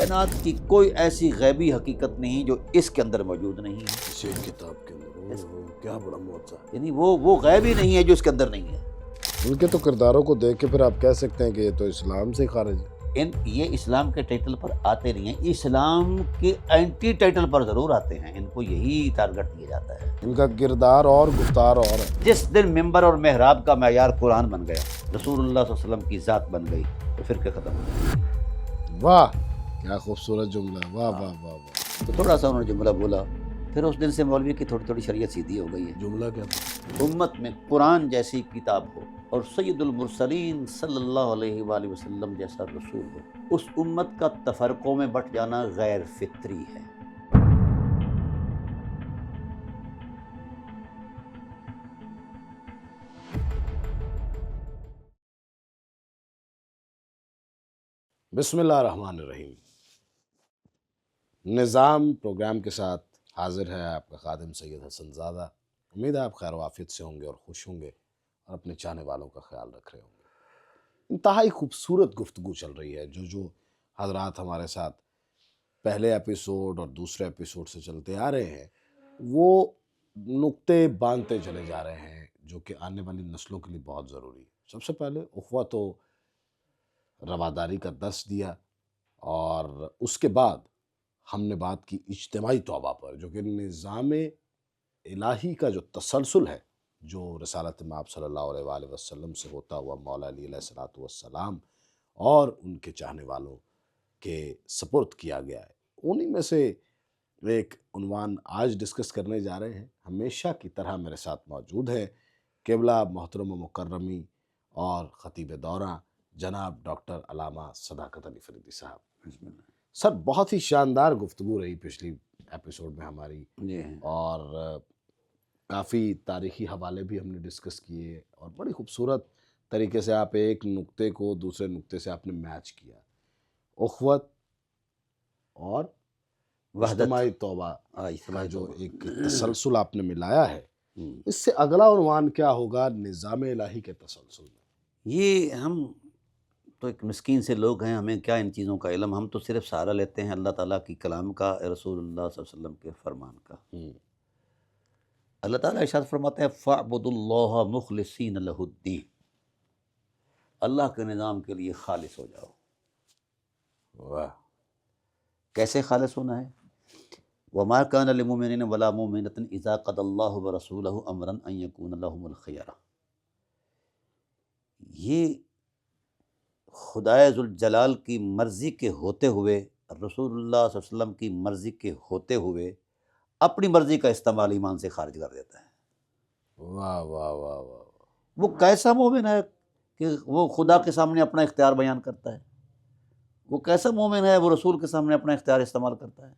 کائنات کی کوئی ایسی غیبی حقیقت نہیں جو اس کے اندر موجود نہیں ہے. اسی ایک کتاب کے اندر کیا بڑا معجزہ. یعنی وہ غیب ہی نہیں ہے جو اس کے اندر نہیں ہے. ان کے تو کرداروں کو دیکھ کے پھر آپ کہہ سکتے ہیں کہ یہ تو اسلام سے خارج ہے. یہ اسلام کے ٹائٹل پر آتے نہیں ہیں، اسلام کے اینٹی ٹائٹل پر ضرور آتے ہیں. ان کو یہی ٹارگٹ دیا جاتا ہے. ان کا کردار اور گفتار اور ہے. جس دن ممبر اور محراب کا معیار قرآن بن گیا، رسول اللہ صلی اللہ علیہ وسلم کی ذات بن گئی، تو فرقے ختم ہو گئے. واہ کیا خوبصورت جملہ. واہ واہ واہ واہ. تو تھوڑا سا انہوں نے جملہ بولا، پھر اس دن سے مولوی کی تھوڑی تھوڑی شریعت سیدھی ہو گئی ہے. جملہ کیا تھا؟ امت میں قرآن جیسی کتاب ہو اور سید المرسلین صلی اللہ علیہ وآلہ وسلم جیسا رسول ہو، اس امت کا تفرقوں میں بٹ جانا غیر فطری ہے. بسم اللہ الرحمن الرحیم. نظام پروگرام کے ساتھ حاضر ہے آپ کا خادم سید حسن زادہ. امید ہے آپ خیر و عافیت سے ہوں گے اور خوش ہوں گے اور اپنے چاہنے والوں کا خیال رکھ رہے ہوں گے. انتہائی خوبصورت گفتگو چل رہی ہے. جو حضرات ہمارے ساتھ پہلے ایپیسوڈ اور دوسرے ایپیسوڈ سے چلتے آ رہے ہیں وہ نقطے باندھتے چلے جا رہے ہیں جو کہ آنے والی نسلوں کے لیے بہت ضروری ہے. سب سے پہلے اخوت و رواداری کا درس دیا اور اس کے بعد ہم نے بات کی اجتماعی توبہ پر، جو کہ نظام الہی کا جو تسلسل ہے جو رسالت مآب صلی اللہ علیہ وآلہ وسلم سے ہوتا ہوا مولا علی علیہ الصلوۃ والسلام اور ان کے چاہنے والوں کے سپرد کیا گیا ہے. انہی میں سے ایک عنوان آج ڈسکس کرنے جا رہے ہیں. ہمیشہ کی طرح میرے ساتھ موجود ہے قبلہ محترم و مکرمی اور خطیب دورہ جناب ڈاکٹر علامہ صداقت علی فریدی صاحب. بسم اللہ. سر بہت ہی شاندار گفتگو رہی پچھلی ایپیسوڈ میں ہماری، جی اور کافی تاریخی حوالے بھی ہم نے ڈسکس کیے اور بڑی خوبصورت طریقے سے آپ ایک نقطے کو دوسرے نقطے سے آپ نے میچ کیا. اخوت اور اجتماعی توبہ کا جو ایک تسلسل آپ نے ملایا ہے، اس سے اگلا عنوان کیا ہوگا نظام الہی کے تسلسل میں؟ یہ ہم تو ایک مسکین سے لوگ ہیں، ہمیں کیا ان چیزوں کا علم. ہم تو صرف سہارا لیتے ہیں اللہ تعالیٰ کی کلام کا، رسول اللہ صلی اللہ علیہ وسلم کے فرمان کا. اللہ تعالیٰ ارشاد فرماتے ہیں فَاعْبُدُوا اللَّهَ مُخْلِصِينَ لَهُ الدِّينَ، اللہ کے نظام کے لیے خالص ہو جاؤ. واہ. کیسے خالص ہونا ہے؟ وَمَا كَانَ لِمُؤْمِنٍ وَلَا مُؤْمِنَةٍ إِذَا قَضَى اللَّهُ وَرَسُولُهُ أَمْرًا أَن يَكُونَ لَهُمُ الْخِيَرَةُ. یہ خدائے ذوالجلال کی مرضی کے ہوتے ہوئے، رسول اللہ صلی اللہ علیہ وسلم کی مرضی کے ہوتے ہوئے اپنی مرضی کا استعمال ایمان سے خارج کر دیتا ہے. واہ واہ واہ واہ. وہ کیسا مومن ہے کہ وہ خدا کے سامنے اپنا اختیار بیان کرتا ہے؟ وہ کیسا مومن ہے وہ رسول کے سامنے اپنا اختیار استعمال کرتا ہے؟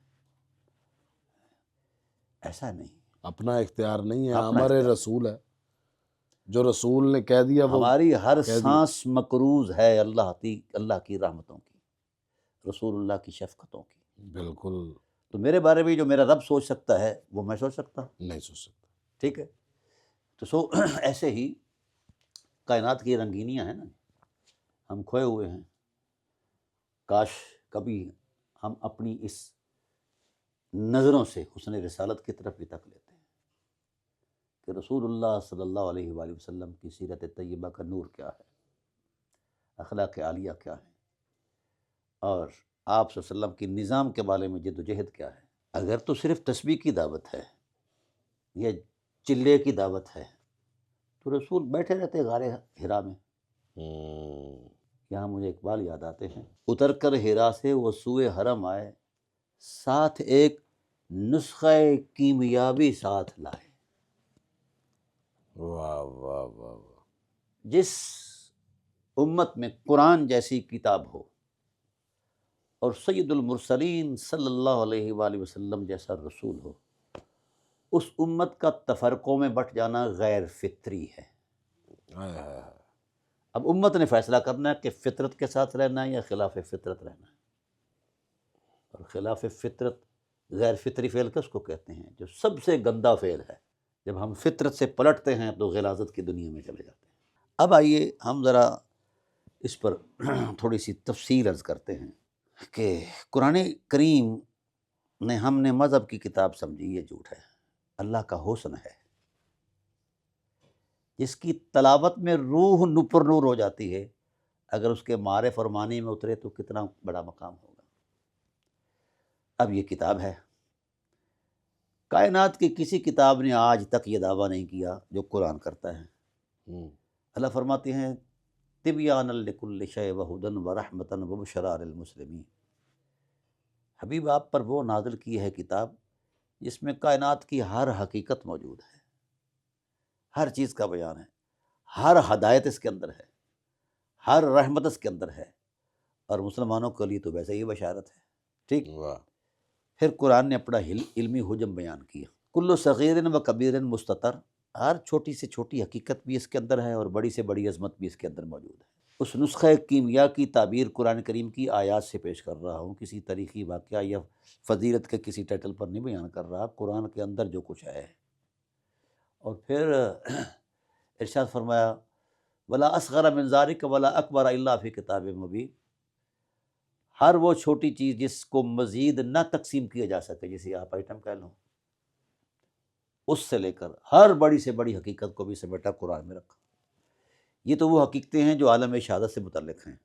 ایسا نہیں. اپنا اختیار نہیں ہے، اپنا امر اختیار. رسول ہے. جو رسول نے کہہ دیا وہ ہماری ہر کہہ دیا. سانس مقروض ہے اللہ کی رحمتوں کی، رسول اللہ کی شفقتوں کی. بالکل تو میرے بارے میں جو میرا رب سوچ سکتا ہے وہ میں سوچ سکتا ہوں. نہیں سوچ سکتا. ٹھیک ہے. تو ایسے ہی کائنات کی رنگینیاں ہیں نا، ہم کھوئے ہوئے ہیں. کاش کبھی ہم اپنی اس نظروں سے حسن رسالت کی طرف بھی تک لیتے ہیں کہ رسول اللہ صلی اللہ علیہ وآلہ وسلم کی سیرت طیبہ کا نور کیا ہے، اخلاق عالیہ کیا ہے، اور آپ صلی اللہ علیہ وسلم کی نظام کے بارے میں جد و جہد کیا ہے. اگر تو صرف تسبیح کی دعوت ہے یا چلے کی دعوت ہے تو رسول بیٹھے رہتے غار حرا میں. یہاں مجھے اقبال یاد آتے ہیں، اتر کر حرا سے وہ سوئے حرم آئے، ساتھ ایک نسخہ کیمیابی ساتھ لائے. واہ واہ واہ. جس امت میں قرآن جیسی کتاب ہو اور سید المرسلین صلی اللہ علیہ وآلہ وسلم جیسا رسول ہو، اس امت کا تفرقوں میں بٹ جانا غیر فطری ہے. اب امت نے فیصلہ کرنا ہے کہ فطرت کے ساتھ رہنا ہے یا خلاف فطرت رہنا ہے. اور خلاف فطرت، غیر فطری فعل کس کو کہتے ہیں؟ جو سب سے گندا فعل ہے. جب ہم فطرت سے پلٹتے ہیں تو غلاظت کی دنیا میں چلے جاتے ہیں. اب آئیے ہم ذرا اس پر تھوڑی سی تفصیل عرض کرتے ہیں. کہ قرآن کریم ہم نے مذہب کی کتاب سمجھی، یہ جھوٹ ہے۔ اللہ کا حسن ہے، جس کی تلاوت میں روح نپر نور ہو جاتی ہے، اگر اس کے معرف اور معنی میں اترے تو کتنا بڑا مقام ہوگا۔ اب یہ کتاب ہے، کائنات کی کسی کتاب نے آج تک یہ دعویٰ نہیں کیا جو قرآن کرتا ہے۔ اللہ فرماتے ہیں طبیان لکل شیء وہدی ورحمۃ وبشریٰ للمسلمین۔ حبیب آپ پر وہ نازل کی ہے کتاب جس میں کائنات کی ہر حقیقت موجود ہے، ہر چیز کا بیان ہے، ہر ہدایت اس کے اندر ہے، ہر رحمت اس کے اندر ہے، اور مسلمانوں کے لیے تو ویسے ہی بشارت ہے۔ ٹھیک، واہ، پھر قرآن نے اپنا علمی حجم بیان کیا۔ کل صغیر و کبیر مستتر، ہر چھوٹی سے چھوٹی حقیقت بھی اس کے اندر ہے اور بڑی سے بڑی عظمت بھی اس کے اندر موجود ہے۔ اس نسخہ کیمیا کی تعبیر قرآن کریم کی آیات سے پیش کر رہا ہوں، کسی تاریخی واقعہ یا فضیلت کے کسی ٹائٹل پر نہیں بیان کر رہا، قرآن کے اندر جو کچھ ہے۔ اور پھر ارشاد فرمایا ولا اصغر من ذلک ولا اکبر الا فی کتاب مبین، ہر وہ چھوٹی چیز جس کو مزید نہ تقسیم کیا جا سکے، جسے آپ آئٹم کہہ لو، اس سے لے کر ہر بڑی سے بڑی حقیقت کو بھی سمیٹا قرآن میں رکھا۔ یہ تو وہ حقیقتیں ہیں جو عالم شہادت سے متعلق ہیں،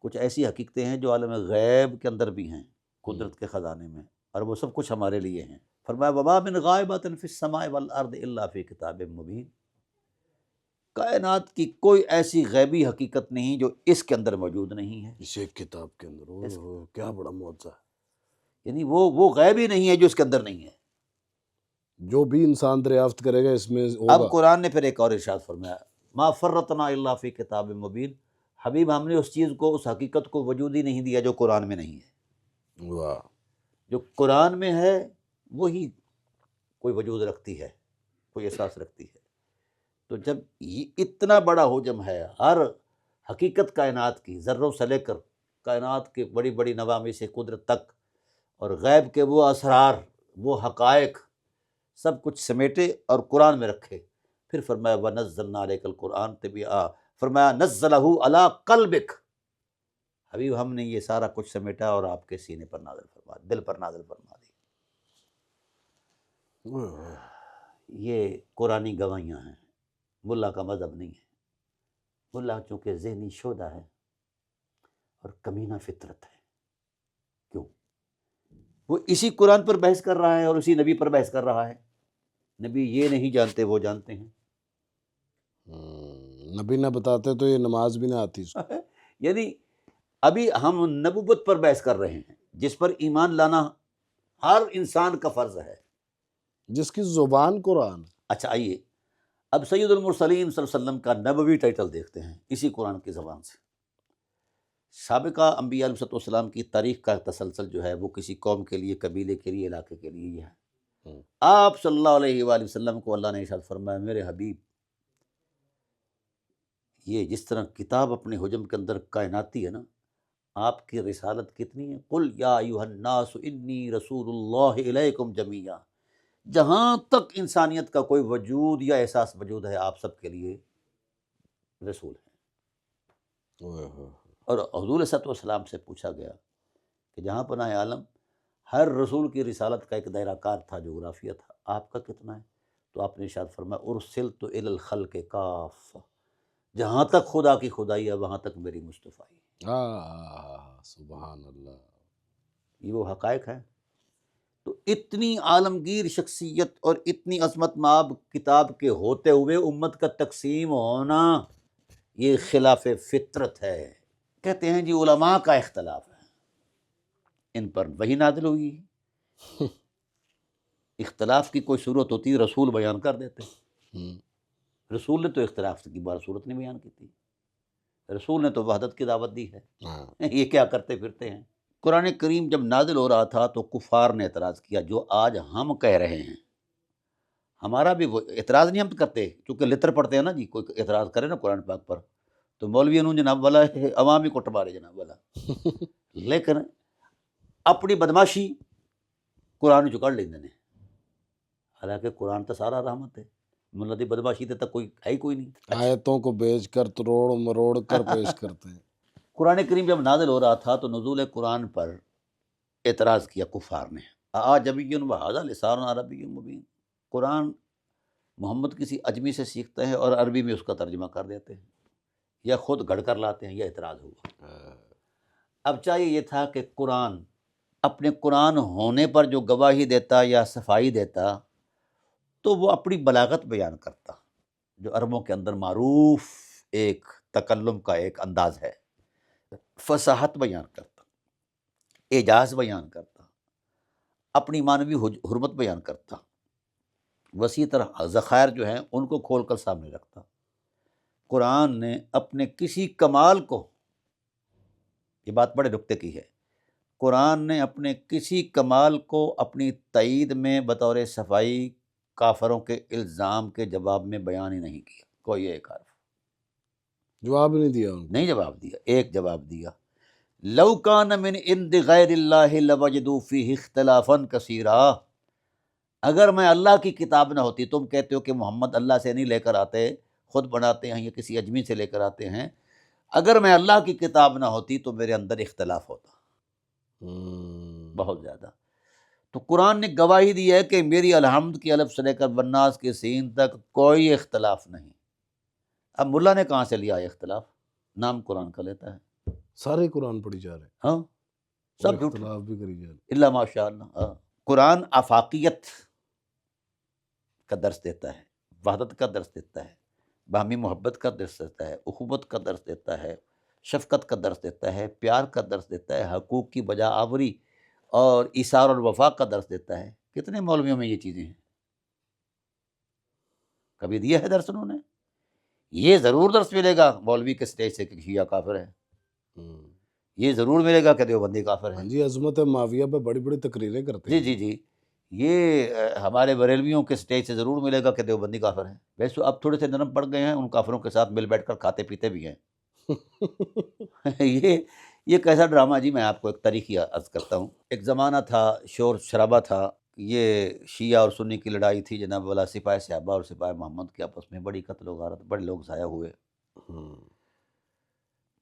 کچھ ایسی حقیقتیں ہیں جو عالم غیب کے اندر بھی ہیں، قدرت کے خزانے میں، اور وہ سب کچھ ہمارے لیے ہیں۔ فرمایا وما من غائبۃ فی السماء والارض الا فی کتاب مبین، کائنات کی کوئی ایسی غیبی حقیقت نہیں جو اس کے اندر موجود نہیں ہے، اس ایک کتاب کے اندر، اوہ، کیا بڑا معجزہ ہے۔ یعنی وہ غیب ہی نہیں ہے جو اس کے اندر نہیں ہے۔ جو بھی انسان دریافت کرے گا اس میں اب ہوگا۔ قرآن نے پھر ایک اور ارشاد فرمایا ما فرطنا الا فی کتاب مبین، حبیب ہم نے اس چیز کو، اس حقیقت کو وجود ہی نہیں دیا جو قرآن میں نہیں ہے۔ واہ، جو قرآن میں ہے وہی کوئی وجود رکھتی ہے، کوئی احساس رکھتی ہے۔ تو جب یہ اتنا بڑا حجم ہے، ہر حقیقت کائنات کی، ذروں سے لے کر کائنات کے بڑی بڑی نوامی سے قدرت تک، اور غیب کے وہ اسرار، وہ حقائق، سب کچھ سمیٹے اور قرآن میں رکھے، پھر فرمایا وَنَزَّلْنَا عَلَيْكَ الْقُرْآنَ تَبِيًّا، فرمایا نَزَّلَهُ عَلَىٰ قَلْبِكَ، حبیب ہم نے یہ سارا کچھ سمیٹا اور آپ کے سینے پر نازل فرما، دل پر نازل فرما دی۔ اوہ، یہ قرآنی گواہیاں ہیں، ملا کا مذہب نہیں ہے۔ ملا چونکہ ذہنی شودہ ہے اور کمینہ فطرت ہے۔ کیوں؟ وہ اسی قرآن پر بحث کر رہا ہے اور اسی نبی پر بحث کر رہا ہے۔ نبی یہ نہیں جانتے، وہ جانتے ہیں۔ نبی نہ بتاتے تو یہ نماز بھی نہ آتی۔ یعنی ابھی ہم نبوت پر بحث کر رہے ہیں، جس پر ایمان لانا ہر انسان کا فرض ہے، جس کی زبان قرآن۔ اچھا آئیے اب سید المرسلین صلی اللہ علیہ وسلم کا نبوی ٹائٹل دیکھتے ہیں اسی قرآن کی زبان سے۔ سابقہ انبیاء علیہ السلام کی تاریخ کا تسلسل جو ہے وہ کسی قوم کے لیے، قبیلے کے لیے، علاقے کے لیے یہ ہے۔ آپ صلی اللہ علیہ وآلہ وسلم کو اللہ نے ارشاد فرمایا میرے حبیب، یہ جس طرح کتاب اپنے حجم کے اندر کائناتی ہے نا، آپ کی رسالت کتنی ہے؟ قل یا ایھا الناس انی رسول اللہ الیکم جمیعا، جہاں تک انسانیت کا کوئی وجود یا احساس وجود ہے آپ سب کے لیے رسول ہیں۔ اور حضور صلی اللہ علیہ وسلم سے پوچھا گیا کہ جہاں پناہ عالم ہر رسول کی رسالت کا ایک دائرہ کار تھا، جغرافیہ تھا، آپ کا کتنا ہے؟ تو آپ نے ارشاد فرمایا ارسلت الی الخلق کافہ، جہاں تک خدا کی خدائی ہے وہاں تک میری مصطفیٰ۔ سبحان اللہ، یہ وہ حقائق ہیں۔ تو اتنی عالمگیر شخصیت اور اتنی عظمت مآب کتاب کے ہوتے ہوئے امت کا تقسیم ہونا یہ خلاف فطرت ہے۔ کہتے ہیں جی علماء کا اختلاف ہے، ان پر وحی نازل ہوئی، اختلاف کی کوئی صورت ہوتی رسول بیان کر دیتے، رسول نے تو اختلاف کی بار صورت نہیں بیان کی تھی، رسول نے تو وحدت کی دعوت دی ہے، یہ کیا کرتے پھرتے ہیں۔ قرآن کریم جب نازل ہو رہا تھا تو کفار نے اعتراض کیا، جو آج ہم کہہ رہے ہیں، ہمارا بھی وہ اعتراض نہیں ہم کرتے، چونکہ لتر پڑھتے ہیں نا جی، کوئی اعتراض کرے نا قرآن پاک پر تو مولوی انہوں جناب والا ہے، عوام ہی کٹ مارے جناب والا، لیکن اپنی بدماشی قرآن چکڑ لیندے نے، حالانکہ قرآن تو سارا رحمت ہے، ملا دی بدماشی تے تک کوئی ہے ہی کوئی نہیں۔ آیتوں کو بیچ کر توڑ مروڑ کر پیش کرتے ہیں۔ قرآن کریم جب نازل ہو رہا تھا تو نزول قرآن پر اعتراض کیا کفار نے، اعجمی وہذا لسان عربی مبین، قرآن محمد کسی اجمی سے سیکھتے ہیں اور عربی میں اس کا ترجمہ کر دیتے ہیں، یا خود گھڑ کر لاتے ہیں، یہ اعتراض ہوا۔ اب چاہیے یہ تھا کہ قرآن اپنے قرآن ہونے پر جو گواہی دیتا یا صفائی دیتا تو وہ اپنی بلاغت بیان کرتا، جو عربوں کے اندر معروف ایک تکلم کا ایک انداز ہے، فصاحت بیان کرتا، اعجاز بیان کرتا، اپنی معنوی حرمت بیان کرتا، وسیع طرح ذخائر جو ہیں ان کو کھول کر سامنے رکھتا۔ قرآن نے اپنے کسی کمال کو، یہ بات بڑے نکتے کی ہے، قرآن نے اپنے کسی کمال کو اپنی تائید میں بطور صفائی کافروں کے الزام کے جواب میں بیان ہی نہیں کیا، کوئی ایک حرف جواب نہیں دیا ان کو۔ نہیں جواب دیا، ایک جواب دیا، لو کان من عند غیر اللہ لوجدوا فیہ اختلافا کثیرا، اگر میں اللہ کی کتاب نہ ہوتی، تم کہتے ہو کہ محمد اللہ سے نہیں لے کر آتے، خود بناتے ہیں یا کسی اجمی سے لے کر آتے ہیں، اگر میں اللہ کی کتاب نہ ہوتی تو میرے اندر اختلاف ہوتا بہت زیادہ۔ تو قرآن نے گواہی دی ہے کہ میری الحمد کی الف سے لے کر والناس کے سین تک کوئی اختلاف نہیں۔ اب ملا نے کہاں سے لیا یہ اختلاف؟ نام قرآن کا لیتا ہے، سارے قرآن پڑھی جا رہے ہیں، ہاں اور سب جھوٹ، اختلاف بھی کری جا رہے ہیں۔ الا ماشاء اللہ۔ ہاں، قرآن آفاقیت کا درس دیتا ہے، وحدت کا درس دیتا ہے، باہمی محبت کا درس دیتا ہے، اخوت کا درس دیتا ہے، شفقت کا درس دیتا ہے، پیار کا درس دیتا ہے، حقوق کی بجا آوری اور ایثار اور وفا کا درس دیتا ہے۔ کتنے مولویوں میں یہ چیزیں ہیں؟ کبھی دیا ہے درس انہوں نے؟ یہ ضرور درس ملے گا مولوی کے سٹیج سے کہ شیعہ کافر ہے، یہ ضرور ملے گا کہ دیوبندی کافر ہاں ہے، جی، عظمت معاویہ پہ بڑی بڑی تقریریں کرتے جی ہیں۔ جی جی، یہ ہمارے بریلویوں کے سٹیج سے ضرور ملے گا کہ دیوبندی کافر ہیں۔ ویسے اب تھوڑے سے نرم پڑ گئے ہیں، ان کافروں کے ساتھ مل بیٹھ کر کھاتے پیتے بھی ہیں۔ یہ کیسا ڈرامہ جی، میں آپ کو ایک تاریخی عرض کرتا ہوں۔ ایک زمانہ تھا، شور شرابہ تھا، یہ شیعہ اور سنی کی لڑائی تھی جناب والا، سپاہ صحابہ اور سپاہ محمد کے آپس میں بڑی قتل و غارت، بڑے لوگ ضائع ہوئے۔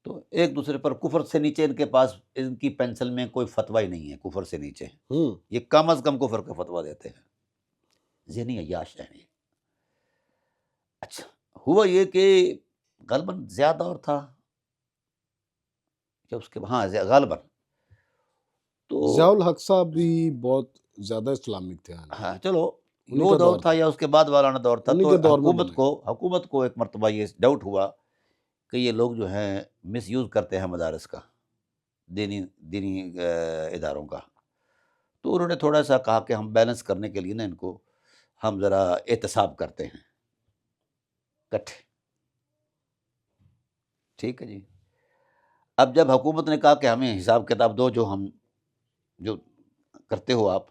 تو ایک دوسرے پر کفر سے نیچے ان کے پاس ان کی پینسل میں کوئی فتویٰ ہی نہیں ہے، کفر سے نیچے یہ کم از کم کفر کا فتویٰ دیتے ہیں، ذہنی عیاش ہیں یہ۔ اچھا، ہوا یہ کہ غالباً زیادہ دور تھا کہ اس کے ہاں غالباً تو ضیاء الحق صاحب بھی بہت زیادہ اسلامک تھے۔ ہاں چلو انہی وہ کا دور دور تھا یا اس کے بعد والانا دور تھا، انہی تو کے دور میں حکومت کو ایک مرتبہ یہ ڈاؤٹ ہوا کہ یہ لوگ جو ہیں مس یوز کرتے ہیں مدارس کا، دینی اداروں کا۔ تو انہوں نے تھوڑا سا کہا کہ ہم بیلنس کرنے کے لیے نا ان کو ہم ذرا احتساب کرتے ہیں کٹھے، ٹھیک ہے جی۔ اب جب حکومت نے کہا کہ ہمیں حساب کتاب دو جو کرتے ہو آپ،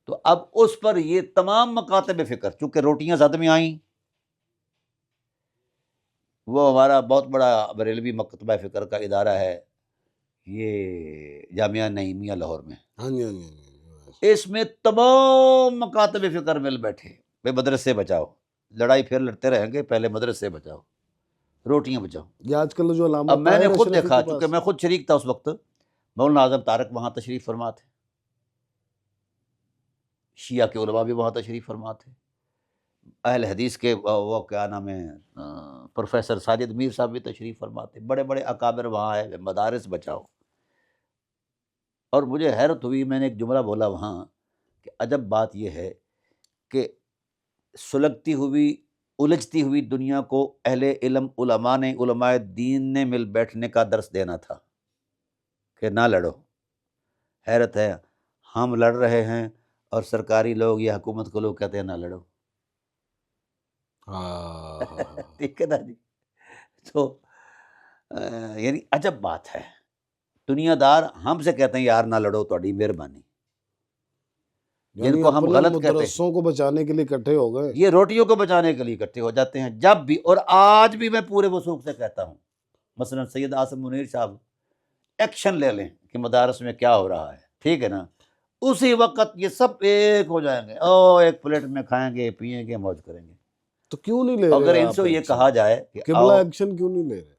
تو اب اس پر یہ تمام مکاتب فکر، چونکہ روٹیاں زد میں آئیں، وہ ہمارا بہت بڑا بریلوی مکتبہ فکر کا ادارہ ہے یہ جامعہ نعیمیہ لاہور میں، ہاں جی، ہاں جی، ہاں جی۔ اس میں تمام مکاتب فکر مل بیٹھے، بھائی مدرسے بچاؤ، لڑائی پھر لڑتے رہیں گے، پہلے مدرسے بچاؤ، روٹیاں بچاؤ۔ یہ آج کل جو علامہ اب میں نے طاہر خود اشرفی دیکھا، کے چونکہ پاس، میں خود شریک تھا اس وقت، مولانا اعظم طارق وہاں تشریف فرما تھے، شیعہ کے علماء بھی وہاں تشریف فرما تھے، اہل حدیث کے وہ کیا نام ہے پروفیسر ساجد میر صاحب بھی تشریف فرما تھے، بڑے بڑے اکابر وہاں ہے، مدارس بچاؤ۔ اور مجھے حیرت ہوئی، میں نے ایک جملہ بولا وہاں کہ عجب بات یہ ہے کہ سلگتی ہوئی الجھتی ہوئی دنیا کو اہل علم علماء دین نے مل بیٹھنے کا درس دینا تھا کہ نہ لڑو۔ حیرت ہے، ہم لڑ رہے ہیں اور سرکاری لوگ یا حکومت کو لوگ کہتے ہیں نہ لڑو۔ ٹھیک ہے نا جی؟ تو یعنی عجب بات ہے، دنیا دار ہم سے کہتے ہیں یار نہ لڑو، تہاڈی مہربانی، جن یعنی کو ہم اپنے غلط کہتے ہیں، مدرسوں کو بچانے کے لیے اکٹھے ہو گئے۔ یہ روٹیوں کو بچانے کے لیے اکٹھے ہو جاتے ہیں جب بھی، اور آج بھی میں پورے وثوق سے کہتا ہوں، مثلا سید عاصم منیر صاحب ایکشن لے لیں کہ مدارس میں کیا ہو رہا ہے، ٹھیک ہے نا، اسی وقت یہ سب ایک ہو جائیں گے، ایک پلیٹ میں کھائیں گے، پیئیں گے، موج کریں گے۔ تو کیوں نہیں لے اگر رہے ان آپ سے یہ ایکشن؟ کہا جائے کہ قبلہ ایکشن کیوں نہیں لے رہے؟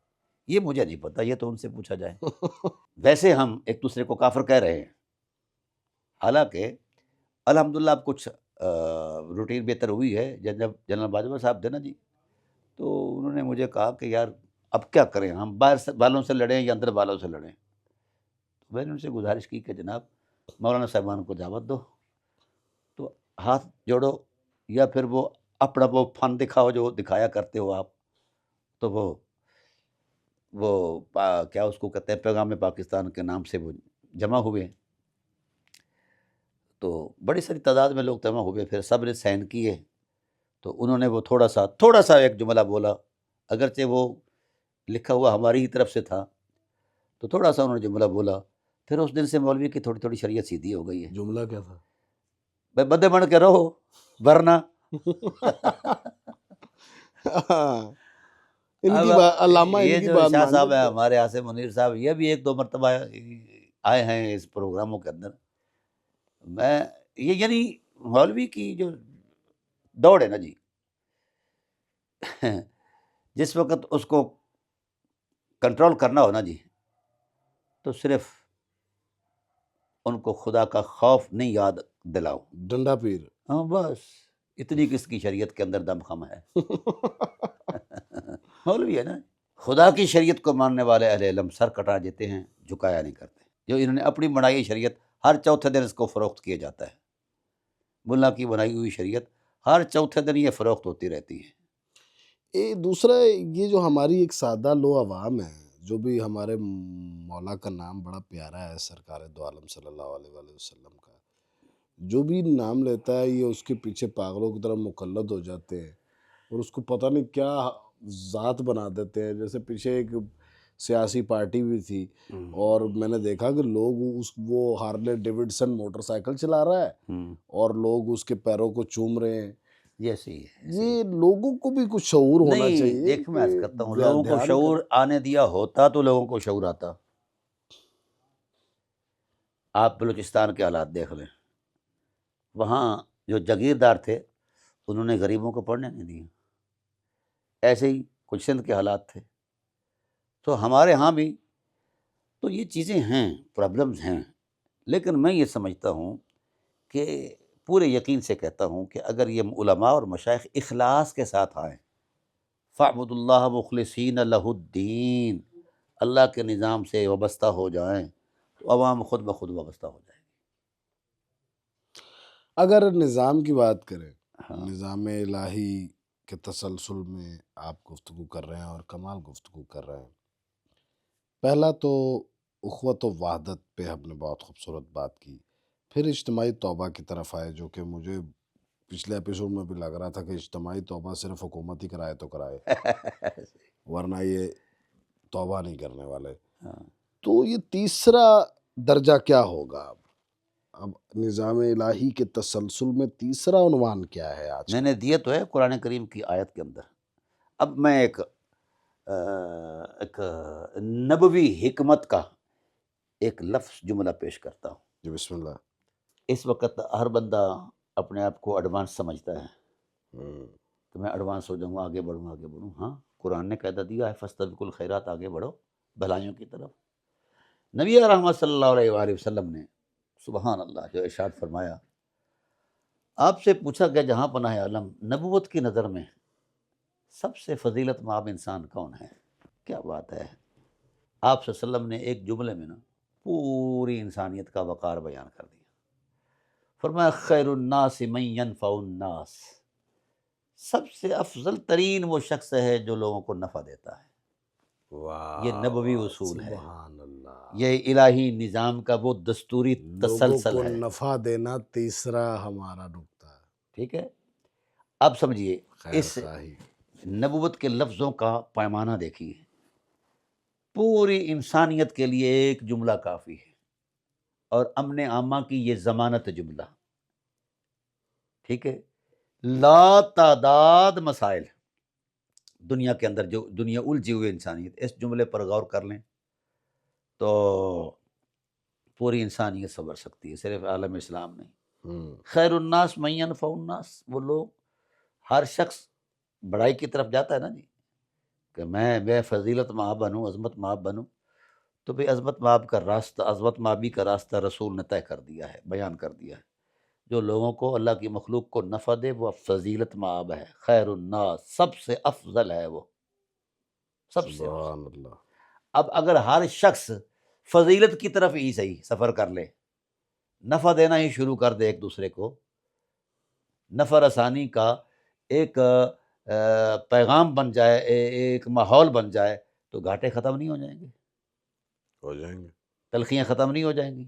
یہ مجھے نہیں پتہ، یہ تو ان سے پوچھا جائے۔ ویسے ہم ایک دوسرے کو کافر کہہ رہے ہیں، حالانکہ الحمدللہ اب کچھ روٹین بہتر ہوئی ہے۔ جب جنرل باجوہ صاحب تھے نا جی، تو انہوں نے مجھے کہا کہ یار اب کیا کریں، ہم باہر والوں سے لڑیں یا اندر والوں سے لڑیں؟ میں نے ان سے گزارش کی کہ جناب مولانا صاحبان کو دعوت دو، تو ہاتھ جوڑو، یا پھر وہ اپنا وہ فن دکھاؤ جو دکھایا کرتے ہو آپ، تو وہ کیا اس کو کہتے ہیں، پیغام پاکستان کے نام سے وہ جمع ہوئے، تو بڑی ساری تعداد میں لوگ جمع ہوئے، پھر سب نے سائن کیے، تو انہوں نے وہ تھوڑا سا ایک جملہ بولا، اگرچہ وہ لکھا ہوا ہماری ہی طرف سے تھا، تو تھوڑا سا انہوں نے جملہ بولا، پھر اس دن سے مولوی کی تھوڑی تھوڑی شریعت سیدھی ہو گئی ہے۔ جملہ کیا تھا؟ بھائی بدے بن کے رہو ورنہ ان کی اب بات، علامہ ان یہ کی جو بات شاہ مان صاحب ہیں لیتے ہیں۔ ہمارے عاصم منیر صاحب، یہ بھی ایک دو مرتبہ آئے ہیں اس پروگراموں کے اندر۔ میں یہ یعنی مولوی کی جو دوڑ ہے نا جی، جس وقت اس کو کنٹرول کرنا ہو نا جی، تو صرف ان کو خدا کا خوف نہیں یاد دلاؤ، ڈنڈا پیر۔ ہاں بس اتنی کس کی شریعت کے اندر دم خم ہے۔ مولوی ہے نا، خدا کی شریعت کو ماننے والے اہل علم سر کٹا دیتے ہیں، جھکایا نہیں کرتے۔ جو انہوں نے اپنی بنائی شریعت، ہر چوتھے دن اس کو فروخت کیا جاتا ہے، ملا کی بنائی ہوئی شریعت ہر چوتھے دن یہ فروخت ہوتی رہتی ہے۔ دوسرا یہ جو ہماری ایک سادہ لو عوام ہے، جو بھی ہمارے مولا کا نام بڑا پیارا ہے، سرکار دو عالم صلی اللہ علیہ وآلہ وسلم کا، جو بھی نام لیتا ہے یہ اس کے پیچھے پاگلوں کی طرح مقلد ہو جاتے ہیں، اور اس کو پتہ نہیں کیا ذات بنا دیتے ہیں۔ جیسے پیچھے ایک سیاسی پارٹی بھی تھی، اور میں نے دیکھا کہ لوگ وہ ہارلے ڈیوڈسن موٹر سائیکل چلا رہا ہے اور لوگ اس کے پیروں کو چوم رہے ہیں۔ یہ صحیح ہے۔ یہ لوگوں کو بھی کچھ شعور ہونا نہیں چاہیے دیکھ، میں عرض کرتا ہوں، لوگوں کو دھیان شعور آنے دیا ہوتا تو لوگوں کو شعور آتا۔ آپ بلوچستان کے حالات دیکھ لیں، وہاں جو جاگیردار تھے انہوں نے غریبوں کو پڑھنے نہیں دیا، ایسے ہی کچھ سندھ کے حالات تھے۔ تو ہمارے ہاں بھی تو یہ چیزیں ہیں، پرابلمز ہیں، لیکن میں یہ سمجھتا ہوں کہ پورے یقین سے کہتا ہوں کہ اگر یہ علماء اور مشائخ اخلاص کے ساتھ آئیں، فَاعْبُدُوا اللَّهَ مُخْلِصِينَ لَهُ الدِّينَ، اللہ کے نظام سے وابستہ ہو جائیں تو عوام خود بخود وابستہ ہو جائے گی۔ اگر نظام کی بات کریں، ہاں، نظام الہی کے تسلسل میں آپ گفتگو کر رہے ہیں اور کمال گفتگو کر رہے ہیں۔ پہلا تو اخوت و وحدت پہ ہم نے بہت خوبصورت بات کی، پھر اجتماعی توبہ کی طرف آئے، جو کہ مجھے پچھلے ایپیسوڈ میں بھی لگ رہا تھا کہ اجتماعی توبہ صرف حکومت ہی کرائے تو کرائے، ورنہ یہ توبہ نہیں کرنے والے۔ ہاں، تو یہ تیسرا درجہ کیا ہوگا؟ اب نظام الہی کے تسلسل میں تیسرا عنوان کیا ہے آج میں کا؟ نے دیا تو ہے قرآن کریم کی آیت کے اندر۔ اب میں ایک نبوی حکمت کا ایک لفظ جملہ پیش کرتا ہوں۔ جی بسم اللہ۔ اس وقت ہر بندہ اپنے آپ کو ایڈوانس سمجھتا ہے ہوں، کہ میں ایڈوانس ہو جاؤں گا، آگے بڑھوں۔ ہاں، قرآن نے قاعدہ دیا ہے فاستبقوا الخیرات، آگے بڑھو بھلائیوں کی طرف۔ نبی رحمت صلی اللہ علیہ وآلہ وسلم نے سبحان اللہ جو ارشاد فرمایا، آپ سے پوچھا گیا جہاں پناہ عالم، نبوت کی نظر میں سب سے فضیلت مآب انسان کون ہے؟ کیا بات ہے! آپ صلی اللہ علیہ وسلم نے ایک جملے میں نا پوری انسانیت کا وقار بیان کر دیا۔ فرمایا خیر الناس من ینفع الناس، سب سے افضل ترین وہ شخص ہے جو لوگوں کو نفع دیتا ہے۔ واہ، یہ نبوی اصول ہے، سبحان اللہ۔ یہ الہی نظام کا وہ دستوری لوگوں تسلسل کو ہے۔ نفع دینا تیسرا ہمارا نقطہ ہے، ٹھیک ہے، اب سمجھیے خیر اس خواہی۔ نبوت کے لفظوں کا پیمانہ دیکھیے، پوری انسانیت کے لیے ایک جملہ کافی ہے، اور امن عامہ کی یہ ضمانت جملہ، ٹھیک ہے، لا تعداد مسائل دنیا کے اندر، جو دنیا الجھی ہوئی انسانیت، اس جملے پر غور کر لیں تو پوری انسانیت سنور سکتی ہے، صرف عالم اسلام نہیں۔ خیر الناس من ینفع الناس، وہ لوگ، ہر شخص بڑائی کی طرف جاتا ہے نا جی، کہ میں فضیلت مآب بنوں، عظمت مآب بنوں، تو بھئی عظمت مآب کا راستہ، عظمت مآبی کا راستہ رسول نے طے کر دیا ہے، بیان کر دیا ہے۔ جو لوگوں کو، اللہ کی مخلوق کو نفع دے وہ فضیلت مآب ہے، خیر الناس، سب سے افضل ہے وہ، سب سے افضل۔ سبحان اللہ۔ اب اگر ہر شخص فضیلت کی طرف ہی صحیح سفر کر لے، نفع دینا ہی شروع کر دے ایک دوسرے کو، نفع رسانی کا ایک پیغام بن جائے، ایک ماحول بن جائے، تو گھاٹے ختم نہیں ہو جائیں گے، ہو جائیں گے، تلخیاں ختم نہیں ہو جائیں گی،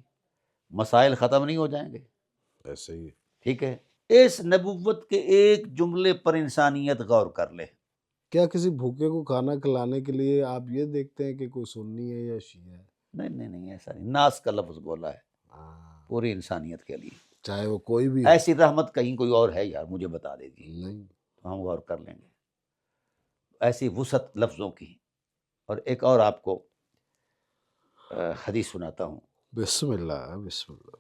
مسائل ختم نہیں ہو جائیں گے۔ ایسے ہی۔ ٹھیک ہے، اس نبوت کے ایک جملے پر انسانیت غور کر لے۔ کیا کسی بھوکے کو کھانا کھلانے کے لیے آپ یہ دیکھتے ہیں کہ کوئی سنی ہے یا شیعہ ہے؟ نہیں ایسا نہیں، ناس کا لفظ بولا ہے ہاں، پوری انسانیت کے لیے۔ چاہے وہ کوئی بھی ہو۔ ایسی رحمت کہیں کوئی اور ہے یار، مجھے بتا دیجیے نہیں، تو ہم غور کر لیں گے، ایسی وسعت لفظوں کی۔ اور ایک اور آپ کو حدیث سناتا ہوں۔ بسم اللہ، بسم اللہ۔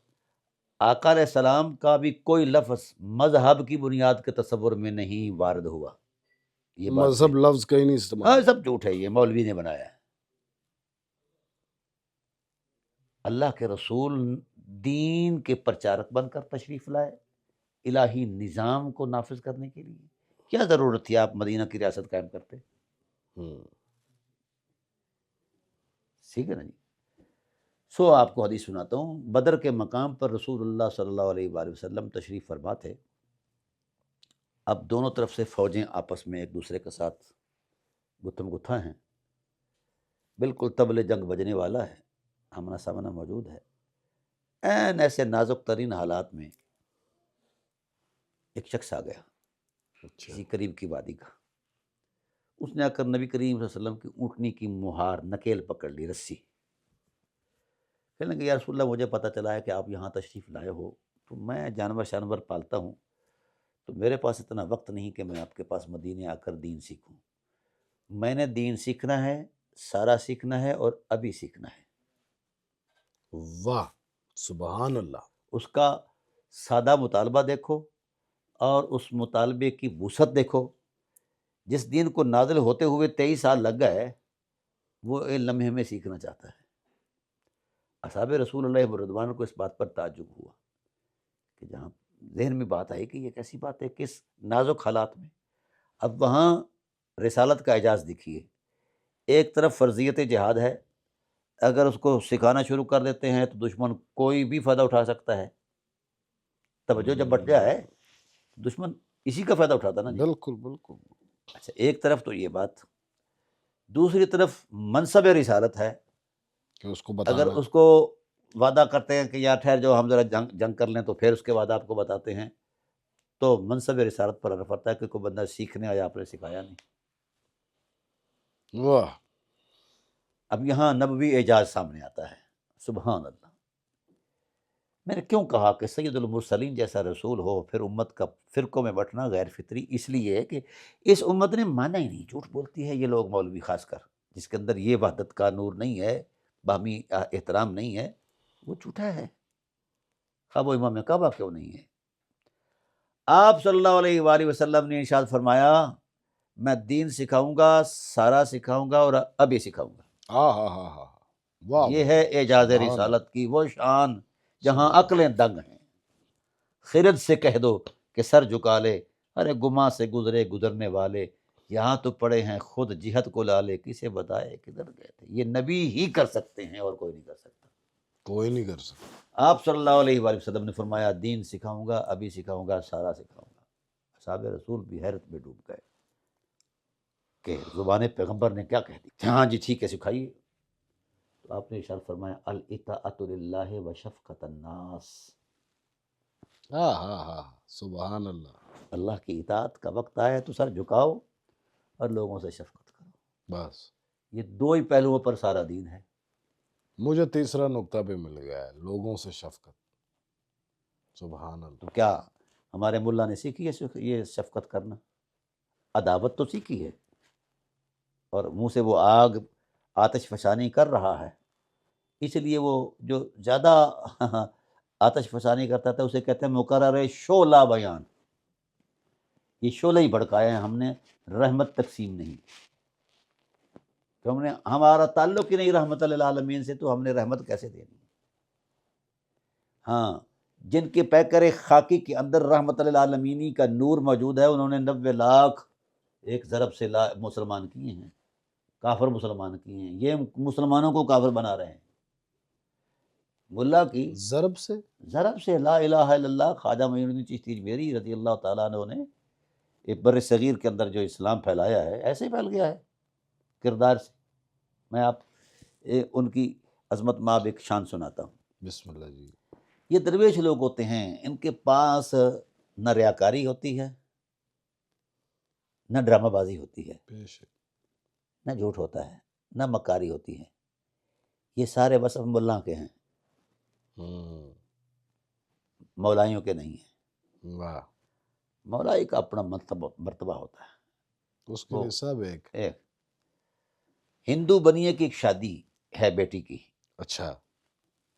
آقا علیہ السلام کا بھی کوئی لفظ مذہب کی بنیاد کے تصور میں نہیں وارد ہوا، یہ بات مذہب لفظ کہیں نہیں استعمال۔ ہاں سب جھوٹ ہے، یہ مولوی نے بنایا ہے۔ اللہ کے رسول دین کے پرچارک بن کر تشریف لائے، الہی نظام کو نافذ کرنے کے لیے۔ کیا ضرورت تھی آپ مدینہ کی ریاست قائم کرتے؟ ٹھیک ہے نا جی۔ سو آپ کو حدیث سناتا ہوں۔ بدر کے مقام پر رسول اللہ صلی اللہ علیہ وآلہ وسلم تشریف فرما تھے۔ اب دونوں طرف سے فوجیں آپس میں ایک دوسرے کے ساتھ گتھم گتھا ہیں، بالکل طبل جنگ بجنے والا ہے، آمنا سامنا موجود ہے۔ این ایسے نازک ترین حالات میں ایک شخص آ گیا اچھا، کسی قریب کی وادی کا، اس نے آ کر نبی کریم صلی اللہ علیہ وسلم کی اونٹنی کی مہار نکیل پکڑ لی، رسی۔ کہنے لگے یا رسول اللہ مجھے پتہ چلا ہے کہ آپ یہاں تشریف لائے ہو، تو میں جانور پالتا ہوں، تو میرے پاس اتنا وقت نہیں کہ میں آپ کے پاس مدینے آ کر دین سیکھوں۔ میں نے دین سیکھنا ہے، سارا سیکھنا ہے اور ابھی سیکھنا ہے۔ واہ، سبحان اللہ۔ اس کا سادہ مطالبہ دیکھو اور اس مطالبے کی وسعت دیکھو۔ جس دین کو نازل ہوتے ہوئے 23 سال لگ گئے، وہ ایک لمحے میں سیکھنا چاہتا ہے۔ اصحاب رسول اللہ رضوان کو اس بات پر تعجب ہوا کہ جہاں ذہن میں بات آئی کہ یہ کیسی بات ہے، کس نازک حالات میں۔ اب وہاں رسالت کا اعجاز دیکھیے، ایک طرف فرضیت جہاد ہے، اگر اس کو سکھانا شروع کر دیتے ہیں تو دشمن کوئی بھی فائدہ اٹھا سکتا ہے۔ توجہ جب بٹ جائے دشمن اسی کا فائدہ اٹھاتا نا جی۔ بالکل بالکل۔ اچھا، ایک طرف تو یہ بات، دوسری طرف منصب رسالت ہے، کہ اس کو اگر بتانا۔ اس کو وعدہ کرتے ہیں کہ یا ٹھہر جاؤ ہم ذرا جنگ کر لیں، تو پھر اس کے بعد آپ کو بتاتے ہیں، تو منصب رسالت پر اثر پڑتا ہے کہ کوئی بندہ سیکھنے آیا، آپ نے سکھایا نہیں۔ واہ، اب یہاں نبوی اعجاز سامنے آتا ہے، سبحان اللہ۔ میں نے کیوں کہا کہ سید المرسلین جیسا رسول ہو، پھر امت کا فرقوں میں بٹنا غیر فطری اس لیے ہے کہ اس امت نے مانا ہی نہیں، جھوٹ بولتی ہے یہ لوگ، مولوی خاص کر، جس کے اندر یہ وحدت کا نور نہیں ہے، باہمی احترام نہیں ہے، وہ جھوٹا ہے، خواہ وہ امام کعبہ کیوں نہیں ہے۔ آپ صلی اللہ علیہ وآلہ وسلم نے ارشاد فرمایا میں دین سکھاؤں گا، سارا سکھاؤں گا اور ابھی سکھاؤں گا۔ ہاں ہاں ہاں ہاں، واہ، یہ ہے اعجاز سبحان رسالت کی وہ شان جہاں سبحان عقلیں دنگ ہیں۔ خرد سے کہہ دو کہ سر جھکا لے، ارے گما سے گزرے گزرنے والے، یہاں تو پڑے ہیں خود جہت کو لالے، کسے بتائے کدھر گئے تھے۔ یہ نبی ہی کر سکتے ہیں اور کوئی نہیں کر سکتا۔ کوئی نہیں کر سکتا۔ آپ صلی اللہ علیہ وآلہ وسلم نے فرمایا دین سکھاؤں گا، ابھی سکھاؤں گا، سارا سکھاؤں گا۔ اصحاب رسول بھی حیرت میں ڈوب گئے کہ زبان پیغمبر نے کیا کہہ دی۔ ہاں جی ٹھیک ہے سکھائیے۔ تو آپ نے ارشاد فرمایا الاطاعۃ للہ وشفقۃ الناس، ہاں ہاں ہاں، سبحان اللہ۔ اللہ کی اطاعت کا وقت آئے تو سر جھکاؤ اور لوگوں سے شفقت کرو۔ بس یہ دو ہی پہلوؤں پر سارا دین ہے۔ مجھے تیسرا نقطہ بھی مل گیا ہے، لوگوں سے شفقت۔ سبحان تو اللہ۔ کیا ہمارے ملا نے سیکھی ہے یہ شفقت کرنا؟ عداوت تو سیکھی ہے، اور منہ سے وہ آگ آتش فشانی کر رہا ہے، اس لیے وہ جو زیادہ آتش فشانی کرتا تھا اسے کہتے ہیں مقرر شعلہ بیان۔ یہ شعلہ ہی بھڑکایا ہے ہم نے، رحمت تقسیم نہیں۔ کہ ہمارا تعلق ہی نہیں رحمت للعالمین سے، تو ہم نے رحمت کیسے دینی؟ ہاں، جن کے پیکر خاکی کے اندر رحمت للعالمینی کا نور موجود ہے، انہوں نے 90 لاکھ ایک ضرب سے مسلمان کیے ہیں، کافر مسلمان کیے ہیں، یہ مسلمانوں کو کافر بنا رہے ہیں۔ ملا کی ضرب سے ضرب سے لا الہ الا اللہ، خواجہ معین الدین چشتی اجمیری رضی اللہ تعالیٰ عنہ نے ایک بر صغیر کے اندر جو اسلام پھیلایا ہے، ایسے ہی پھیل گیا ہے کردار سے۔ میں آپ ان کی عظمت مآب ایک شان سناتا ہوں۔ بسم اللہ جی۔ یہ درویش لوگ ہوتے ہیں، ان کے پاس نہ ریاکاری ہوتی ہے، نہ ڈرامہ بازی ہوتی ہے، بے شک۔ نہ جھوٹ ہوتا ہے، نہ مکاری ہوتی ہے۔ یہ سارے بس اب ملا کے ہیں، مولائیوں کے نہیں ہیں۔ واہ، مولائی کا اپنا مرتبہ ہوتا ہے۔ اس کے لیے سب ایک۔ ایک ہندو بنیے کی ایک شادی ہے بیٹی کی، اچھا۔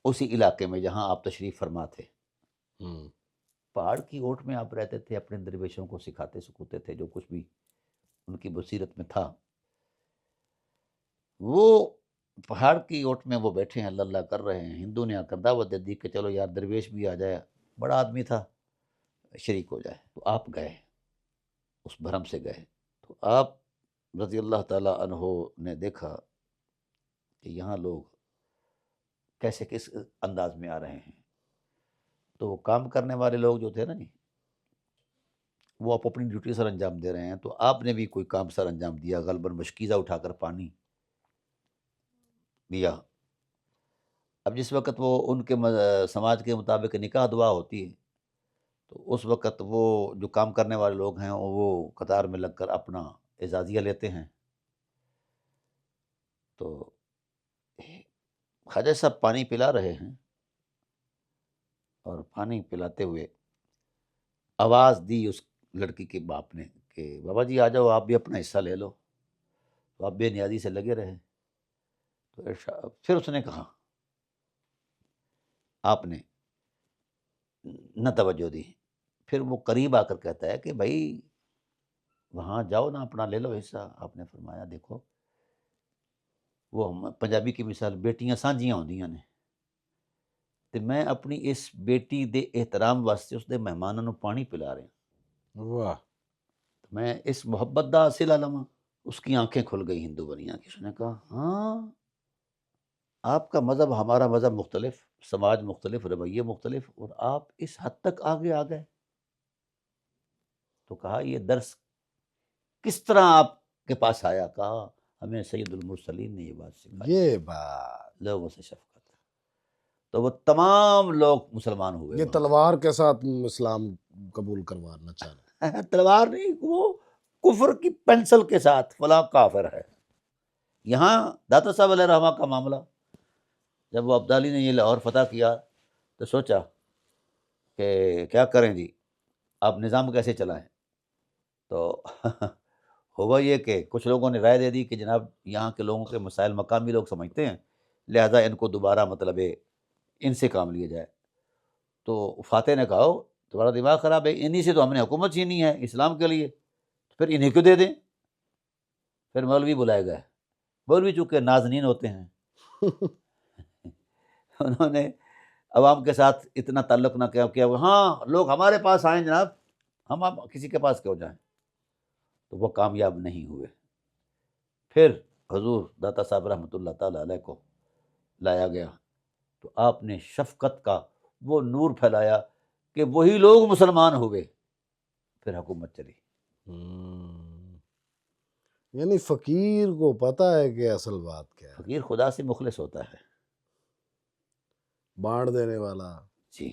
اسی علاقے میں جہاں آپ تشریف فرما تھے۔ ہوں، پہاڑ کی اوٹ میں آپ رہتے تھے، اپنے درویشوں کو سکھاتے سکھوتے تھے جو کچھ بھی ان کی بصیرت میں تھا۔ وہ پہاڑ کی اوٹ میں وہ بیٹھے ہیں، اللہ اللہ کر رہے ہیں۔ ہندو نے آ کر دعوت دے دی کہ چلو یار درویش بھی آ جائے، بڑا آدمی تھا، شریک ہو جائے۔ تو آپ گئے، اس بھرم سے گئے۔ تو آپ رضی اللہ تعالیٰ عنہ نے دیکھا کہ یہاں لوگ کیسے کس انداز میں آ رہے ہیں۔ تو وہ کام کرنے والے لوگ جو تھے نا جی، وہ آپ اپنی ڈیوٹی سر انجام دے رہے ہیں، تو آپ نے بھی کوئی کام سر انجام دیا، غالباً مشکیزہ اٹھا کر پانی دیا۔ اب جس وقت وہ ان کے سماج کے مطابق نکاح دعا ہوتی ہے، تو اس وقت وہ جو کام کرنے والے لوگ ہیں وہ قطار میں لگ کر اپنا اعزازیہ لیتے ہیں۔ تو خواجہ صاحب پانی پلا رہے ہیں، اور پانی پلاتے ہوئے آواز دی اس لڑکی کے باپ نے کہ بابا جی آ جاؤ، آپ بھی اپنا حصہ لے لو۔ تو آپ بے نیازی سے لگے رہے۔ تو پھر اس نے کہا، آپ نے نہ توجہ دی۔ پھر وہ قریب آ کر کہتا ہے کہ بھائی وہاں جاؤ نا، اپنا لے لو حصہ۔ آپ نے فرمایا دیکھو، وہ پنجابی کی مثال بیٹیاں سانجیاں ہوندیاں نے، تو میں اپنی اس بیٹی دے احترام واسطے اس دے مہمانوں نوں پانی پلا رہے ہیں، واہ، میں اس محبت دا حاصل علما۔ اس کی آنکھیں کھل گئی ہندو بنیا کی۔ اس نے کہا ہاں، آپ کا مذہب ہمارا مذہب مختلف، سماج مختلف، رویے مختلف، اور آپ اس حد تک آگے آ گئے۔ تو کہا یہ درس کس طرح آپ کے پاس آیا؟ کہا ہمیں سید المرسلین نے یہ بات سکھائی، یہ بات، لوگوں سے شفقت۔ تو وہ تمام لوگ مسلمان ہوئے۔ یہ تلوار کے ساتھ اسلام قبول کروانا چاہنا۔ تلوار نہیں، وہ کفر کی پینسل کے ساتھ فلاں کافر ہے۔ یہاں داتا صاحب علیہ رحمہ کا معاملہ، جب وہ عبدالی نے یہ لاہور فتح کیا تو سوچا کہ کیا کریں جی، آپ نظام کیسے چلائیں؟ تو ہوا یہ کہ کچھ لوگوں نے رائے دے دی کہ جناب یہاں کے لوگوں کے مسائل مقامی لوگ سمجھتے ہیں، لہذا ان کو دوبارہ مطلب ان سے کام لیا جائے۔ تو فاتح نے کہا تمہارا دماغ خراب ہے، انہی سے تو ہم نے حکومت چھینی ہے اسلام کے لیے، تو پھر انہیں کیوں دے دیں؟ پھر مولوی بلائے گئے۔ مولوی چونکہ نازنین ہوتے ہیں، انہوں نے عوام کے ساتھ اتنا تعلق نہ کیا، ہاں لوگ ہمارے پاس آئیں جناب، ہم آپ کسی کے پاس کیوں جائیں؟ تو وہ کامیاب نہیں ہوئے۔ پھر حضور داتا صاحب رحمۃ اللہ تعالیٰ علیہ کو لایا گیا، تو آپ نے شفقت کا وہ نور پھیلایا کہ وہی لوگ مسلمان ہوئے، پھر حکومت چلی۔ یعنی فقیر کو پتہ ہے کہ اصل بات کیا ہے، فقیر خدا سے مخلص ہوتا ہے بانٹ دینے والا، جی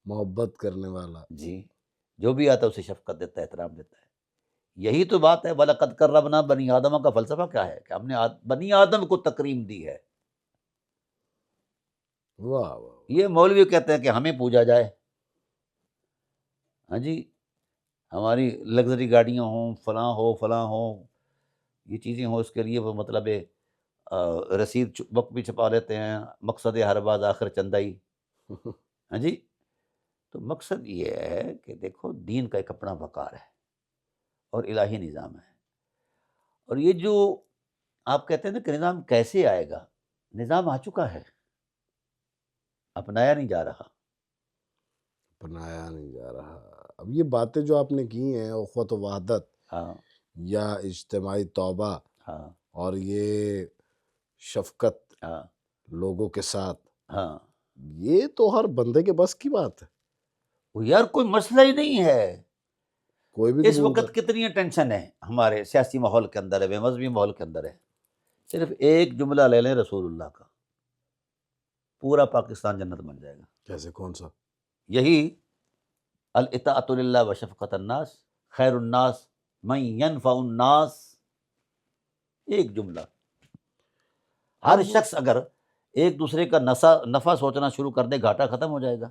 محبت کرنے والا۔ جی، جو بھی آتا ہے اسے شفقت دیتا ہے، احترام دیتا ہے۔ یہی تو بات ہے، وَلَقَدْ كَرَّمْنَا بنی آدم کا فلسفہ کیا ہے کہ ہم نے بنی آدم کو تکریم دی ہے۔ واہ واہ، یہ مولوی کہتے ہیں کہ ہمیں پوجا جائے، ہاں جی، ہماری لگژری گاڑیاں ہوں، فلاں ہو، یہ چیزیں ہوں، اس کے لیے وہ مطلب رسید وقت بھی چھپا لیتے ہیں، مقصد ہر باز آخر چندائی، ہاں جی۔ تو مقصد یہ ہے کہ دیکھو دین کا ایک اپنا وقار ہے اور الہی نظام ہے، اور یہ جو آپ کہتے ہیں نا کہ نظام کیسے آئے گا، نظام آ چکا ہے، اپنایا نہیں جا رہا۔ اپنایا نہیں جا رہا۔ اب یہ باتیں جو آپ نے کی ہیں، اخوت و وحدت ہاں یا اجتماعی توبہ ہاں اور یہ شفقت ہاں لوگوں کے ساتھ، ہاں، یہ تو ہر بندے کے بس کی بات ہے، وہ یار کوئی مسئلہ ہی نہیں ہے۔ کوئی بھی اس قبول وقت کتنی ٹینشن ہے ہمارے سیاسی ماحول کے اندر ہے، بے مذہبی ماحول کے اندر ہے، صرف ایک جملہ لے لیں رسول اللہ کا، پورا پاکستان جنت بن جائے گا۔ کیسے، کون سا؟ یہی الاطاعۃ للہ وشفقۃ الناس خیر الناس من ینفع الناس، ایک جملہ۔ ہر اب شخص اگر ایک دوسرے کا نفع سوچنا شروع کر دے، گھاٹا ختم ہو جائے گا۔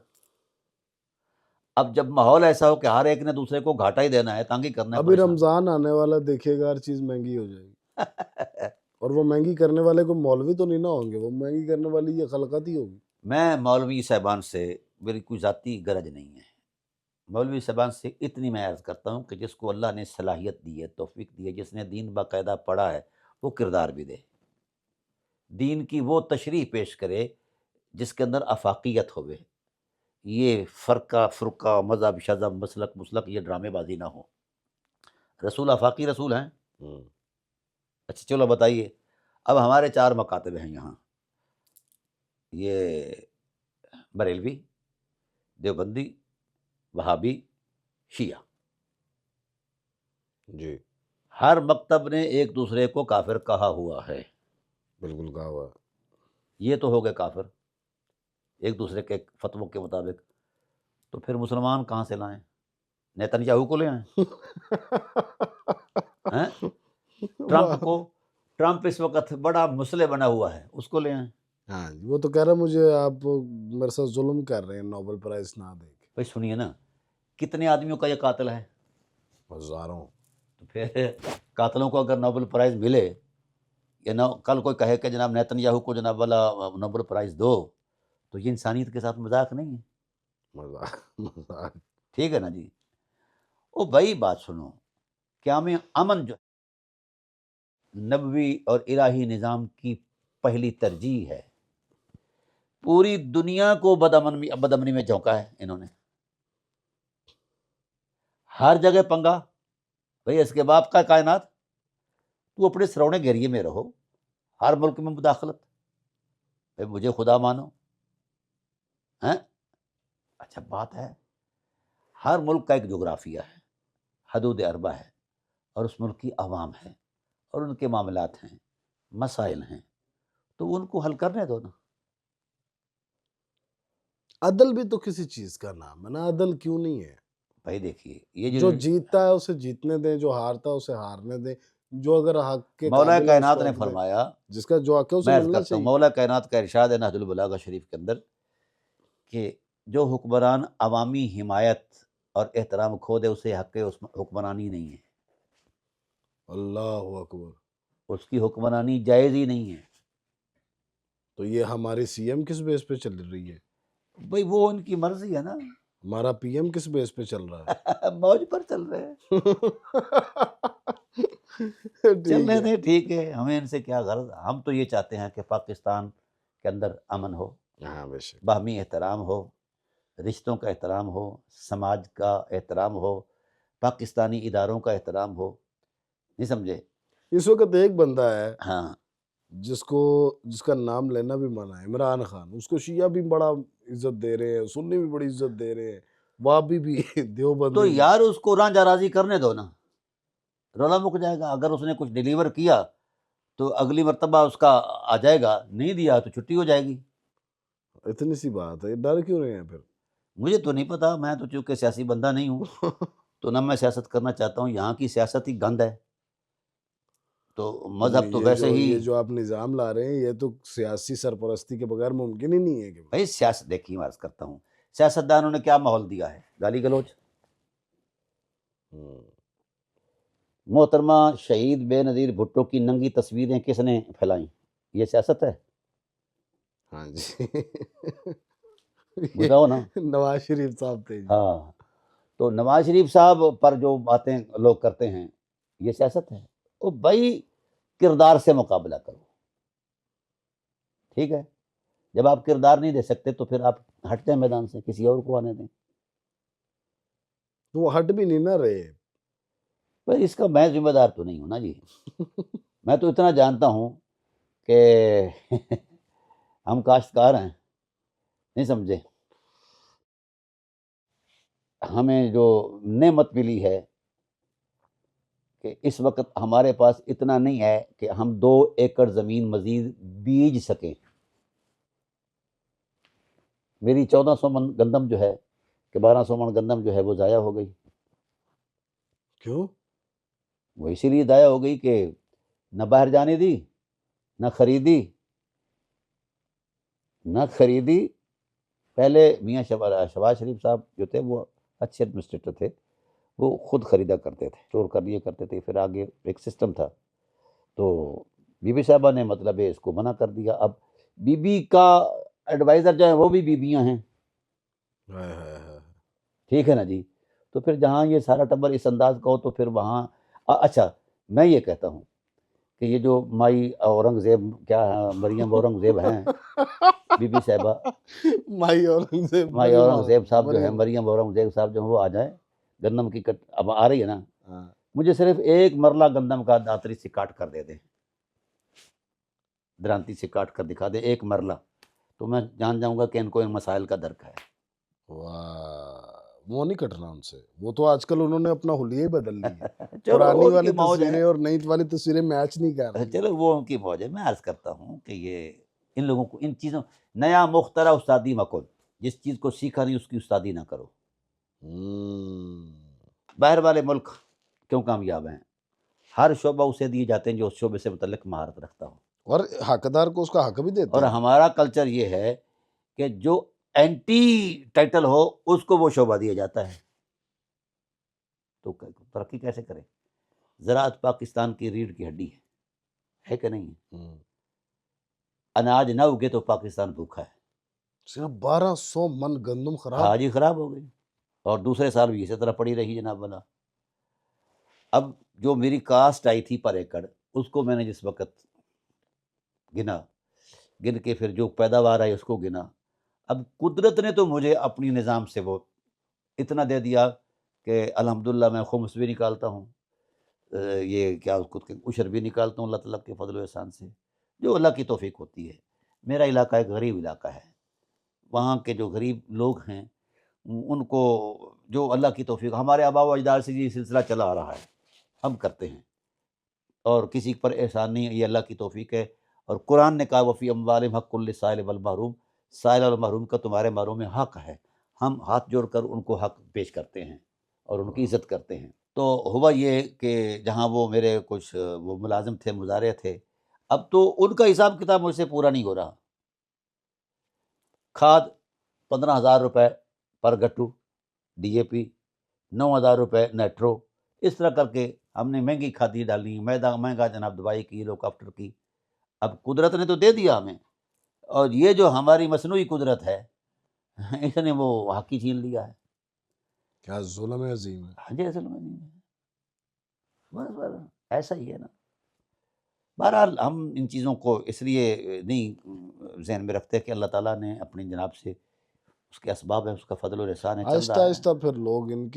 اب جب ماحول ایسا ہو کہ ہر ایک نے دوسرے کو گھاٹا ہی دینا ہے، تانگی کرنا ہے، ابھی پریشان رمضان آنے والا، دیکھیے گا ہر چیز مہنگی ہو جائے گی، اور وہ مہنگی کرنے والے کو مولوی تو نہیں نہ ہوں گے، وہ مہنگی کرنے والی یہ خلقت ہی ہوگی۔ میں مولوی صاحبان سے میری کوئی ذاتی غرض نہیں ہے، مولوی صاحبان سے اتنی میں عرض کرتا ہوں کہ جس کو اللہ نے صلاحیت دی ہے، توفیق دی ہے، جس نے دین باقاعدہ پڑھا ہے، وہ کردار بھی دے، دین کی وہ تشریح پیش کرے جس کے اندر افاقیت ہوئے، یہ فرقہ مذہب شذب مسلک یہ ڈرامے بازی نہ ہو۔ رسول آفاقی رسول ہیں۔ اچھا چلو بتائیے، اب ہمارے 4 مکاتب ہیں یہاں، یہ بریلوی، دیوبندی، وہابی، شیعہ۔ جی ہر مکتب نے ایک دوسرے کو کافر کہا ہوا ہے، بالکل کہا ہوا ہے۔ یہ تو ہو گئے کافر ایک دوسرے کے فتووں کے مطابق، تو پھر مسلمان کہاں سے لائیں؟ نیتنیاہو کو لے آئیں؟ ہیں؟ ٹرمپ اس وقت بڑا مسئلہ بنا ہوا ہے، اس کو لے آئیں۔ ہاں جی، وہ تو کہہ رہا مجھے آپ میرے ساتھ ظلم کر رہے ہیں، نوبل پرائز نہ دے کے۔ بھائی سنیے نا، کتنے آدمیوں کا یہ قاتل ہے؟ ہزاروں۔ تو پھر قاتلوں کو اگر نوبل پرائز ملے، یا کل کوئی کہے کہ جناب نیتنیاہو کو جناب والا نوبل پرائز دو، تو یہ انسانیت کے ساتھ مذاق نہیں ہے، مذاق۔ ٹھیک ہے نا جی؟ او بھائی بات سنو، قیام امن جو نبوی اور الہی نظام کی پہلی ترجیح ہے، پوری دنیا کو بدامنی میں جھونکا ہے انہوں نے، ہر جگہ پنگا۔ بھائی اس کے باپ کا کائنات، تو اپنے سرونے گھیریے میں رہو، ہر ملک میں مداخلت، بھائی مجھے خدا مانو ہیں؟ اچھا بات ہے، ہر ملک کا ایک جغرافیہ ہے، حدود اربع ہے، اور اس ملک کی عوام ہے، اور ان کے معاملات ہیں، مسائل ہیں، تو ان کو حل کرنے دو نا۔ عدل بھی تو کسی چیز کا نام ہے نا، عدل کیوں نہیں ہے؟ بھائی دیکھیے، یہ جو جیتتا ہے اسے جیتنے دیں، جو ہارتا ہے اسے ہارنے دیں، جو اگر حق کے مولا قابل ہے اس کائنات کو نے حق دیں، فرمایا، جس کا جو حق ہے اسے میں عرض ملنا کرتا ہوں، چاہیے۔ مولا کائنات کا ارشاد ہے نہج البلاغہ شریف کے اندر کہ جو حکمران عوامی حمایت اور احترام کھو دے، اسے حق حکمرانی نہیں ہے، اللہ اکبر۔ اس کی حکمرانی جائز ہی نہیں ہے۔ تو یہ ہماری سی ایم کس بیس پہ چل رہی ہے؟ بھئی وہ ان کی مرضی ہے نا، ہمارا پی ایم کس بیس پہ چل رہا موج پر چل رہے ہیں، ہے؟ چلنے ٹھیک ہے۔ دیں، ٹھیک ہے، ہمیں ان سے کیا غرض؟ ہم تو یہ چاہتے ہیں کہ پاکستان کے اندر امن ہو، ہاں بے شک۔ باہمی احترام ہو، رشتوں کا احترام ہو، سماج کا احترام ہو، پاکستانی اداروں کا احترام ہو، نہیں سمجھے؟ اس وقت ایک بندہ ہے ہاں جس کا نام لینا بھی منع ہے، عمران خان، اس کو شیعہ بھی بڑا عزت دے رہے ہیں، سنی بھی بڑی عزت دے رہے ہیں، وہابی بھی تو دیوبندی بھی۔ یار اس کو رانجھا راضی کرنے دو نا، رولا مک جائے گا۔ اگر اس نے کچھ ڈیلیور کیا تو اگلی مرتبہ اس کا آ جائے گا، نہیں دیا تو چھٹی ہو جائے گی۔ اتنی سی بات ہے، ڈر کیوں رہے ہیں پھر؟ مجھے تو نہیں پتا، میں تو چونکہ سیاسی بندہ نہیں ہوں، تو نہ میں سیاست کرنا چاہتا ہوں، یہاں کی سیاست ہی گند ہے، تو مذہب تو ویسے ہی۔ یہ جو آپ نظام لا رہے ہیں، یہ تو سیاسی سرپرستی کے بغیر ممکن ہی نہیں ہے کہ بھائی سیاست دیکھیے، میں عرض کرتا ہوں، سیاستدانوں نے کیا ماحول دیا ہے؟ گالی گلوچ۔ محترمہ شہید بے نظیر بھٹو کی ننگی تصویریں کس نے پھیلائیں؟ یہ سیاست ہے؟ ہاں جی۔ بتاؤ نا۔ نواز شریف صاحب تھے جی۔ ہاں، تو نواز شریف صاحب پر جو باتیں لوگ کرتے ہیں، یہ سیاست ہے؟ او بھائی کردار سے مقابلہ کرو. ٹھیک ہے, جب آپ کردار نہیں دے سکتے تو پھر آپ ہٹ جائیں میدان سے, کسی اور کو آنے دیں. تو وہ ہٹ بھی نہیں نہ رہے. پر اس کا میں ذمہ دار تو نہیں ہوں نا جی. میں تو اتنا جانتا ہوں کہ ہم کاشتکار ہیں, نہیں سمجھے. ہمیں جو نعمت ملی ہے کہ اس وقت ہمارے پاس اتنا نہیں ہے کہ ہم 2 ایکڑ زمین مزید بیج سکیں. میری 1400 من گندم جو ہے کہ 1200 من گندم جو ہے وہ ضائع ہو گئی. کیوں؟ وہ اسی لیے ضائع ہو گئی کہ نہ باہر جانے دی, نہ خریدی. پہلے میاں شہباز شریف صاحب جو تھے وہ اچھے ایڈمنسٹریٹر تھے, وہ خود خریدا کرتے تھے, اسٹور کر لیے کرتے تھے. پھر آگے ایک سسٹم تھا, تو بی بی صاحبہ نے مطلب ہے اس کو منع کر دیا. اب بی بی کا ایڈوائزر جو ہے وہ بھی بیویاں ہیں. ٹھیک ہے نا جی. تو پھر جہاں یہ سارا ٹبر اس انداز کا ہو تو پھر وہاں اچھا میں یہ کہتا ہوں کہ یہ جو مائی اورنگزیب کیا مریم اورنگزیب ہیں, بی بی صاحبہ مائی اورنگزیب مائی اورنگزیب صاحب جو ہیں, مریم اورنگزیب صاحب جو ہیں, وہ آ جائیں. گندم کی کٹ اب آ رہی ہے نا, مجھے صرف 1 مرلہ گندم کا داتری سے کاٹ کر دے دیں, درانتی سے کاٹ کر دکھا دیں 1 مرلہ, تو میں جان جاؤں گا کہ ان کو ان مسائل کا درک ہے. وہ نہیں کٹنا ان سے, وہ تو آج کل انہوں نے اپنا حلیہ ہی بدل لیا. چلو پرانی ان والی کی موج تصویریں ہے, اور نئی والی تصویریں میچ نہیں کر رہی. چلو وہ ان کی موج ہے. میں عرض کرتا ہوں کہ یہ ان لوگوں کو ان چیزوں نیا مخترع استادی مکن, جس چیز کو سیکھا نہیں اس کی استادی نہ کرو. باہر والے ملک کیوں کامیاب ہیں؟ ہر شعبہ اسے دیے جاتے ہیں جو اس شعبے سے متعلق مہارت رکھتا ہو, اور حقدار کو اس کا حق بھی دیتے اور ہیں. ہمارا کلچر یہ ہے کہ جو اینٹی ٹائٹل ہو اس کو وہ شعبہ دیا جاتا ہے. تو ترقی کیسے کرے؟ زراعت پاکستان کی ریڑھ کی ہڈی ہے کہ نہیں؟ اناج نہ اگے تو پاکستان بھوکا ہے. صرف 1200 من گندم خراب. ہاں جی, خراب ہو گئی, اور دوسرے سال بھی اسی طرح پڑی رہی جناب والا. اب جو میری کاسٹ آئی تھی پر ایکڑ, اس کو میں نے جس وقت گن کے پھر جو پیداوار آئی اس کو گنا. اب قدرت نے تو مجھے اپنی نظام سے وہ اتنا دے دیا کہ الحمدللہ میں خمس بھی نکالتا ہوں, یہ کیا اس کو عشر بھی نکالتا ہوں اللہ تعالیٰ کے فضل و احسان سے, جو اللہ کی توفیق ہوتی ہے. میرا علاقہ ایک غریب علاقہ ہے, وہاں کے جو غریب لوگ ہیں ان کو جو اللہ کی توفیق, ہمارے آبا و اجداد سے یہ سلسلہ چلا آ رہا ہے, ہم کرتے ہیں, اور کسی پر احسان نہیں, یہ اللہ کی توفیق ہے. اور قرآن نے کہا وفی اموالہم حق للسائل والمحروم, سائل اور محروم کا تمہارے مالوں میں حق ہے. ہم ہاتھ جوڑ کر ان کو حق پیش کرتے ہیں اور ان کی عزت کرتے ہیں. تو ہوا یہ کہ جہاں وہ میرے کچھ وہ ملازم تھے, مزارع تھے, اب تو ان کا حساب کتاب مجھ سے پورا نہیں ہو رہا. کھاد 15,000 روپے پر گٹو ڈی اے پی, 9,000 روپے نیٹرو, اس طرح کر کے ہم نے مہنگی کھادی ڈالی, مہنگا جناب دوائی کی, ہیلیکاپٹر کی. اب قدرت نے تو دے دیا ہمیں, اور یہ جو ہماری مصنوعی قدرت ہے اس نے وہ حق ہی چھین لیا ہے. کیا ظلم عظیم ہے. ہاں جی, ظلم عظیم ہے. بس ایسا ہی ہے نا. بہرحال ہم ان چیزوں کو اس لیے نہیں ذہن میں رکھتے کہ اللہ تعالیٰ نے اپنی جناب سے اس کے اسباب ہے, اس کا فضل و احسان ہے, چل آہستہ رہا ہے. آہستہ پھر لوگ ان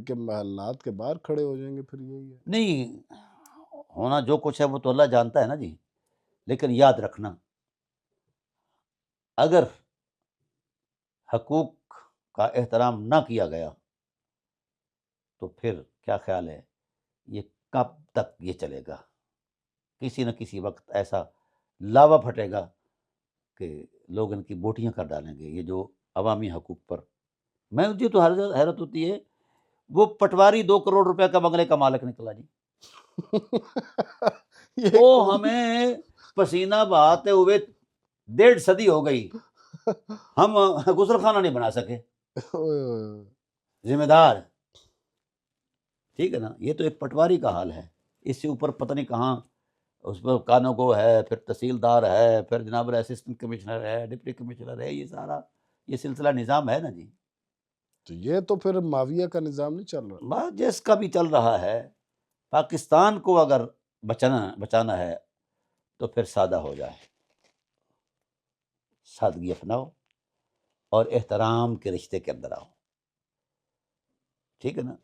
کے محلات کے باہر کھڑے ہو جائیں گے. پھر یہی ہے. نہیں ہونا جو کچھ ہے وہ تو اللہ جانتا ہے نا جی. لیکن یاد رکھنا, اگر حقوق کا احترام نہ کیا گیا تو پھر کیا خیال ہے یہ کب تک یہ چلے گا؟ کسی نہ کسی وقت ایسا لاوا پھٹے گا کہ لوگ ان کی بوٹیاں کر ڈالیں گے. یہ جو عوامی حقوق پر, میں مجھے تو حیرت ہوتی ہے, وہ پٹواری 2 کروڑ روپے کا بنگلے کا مالک نکلا جی. وہ ہمیں پسینہ بہاتے ہوئے 1.5 صدی ہو گئی, ہم غسل خانہ نہیں بنا سکے. ذمہ دار, ٹھیک ہے نا. یہ تو ایک پٹواری کا حال ہے. اس سے اوپر پتہ نہیں کہاں اس پر کانوں کو ہے, پھر تحصیلدار ہے, پھر جناب اسسٹنٹ کمشنر ہے, ڈپٹی کمشنر ہے. یہ سارا یہ سلسلہ نظام ہے نا جی. تو یہ تو پھر معاویہ کا نظام نہیں چل رہا. جس کا بھی چل رہا ہے, پاکستان کو اگر بچانا ہے تو پھر سادہ ہو جائے، سادگی اپناؤ اور احترام کے رشتے کے اندر آؤ، ٹھیک ہے نا؟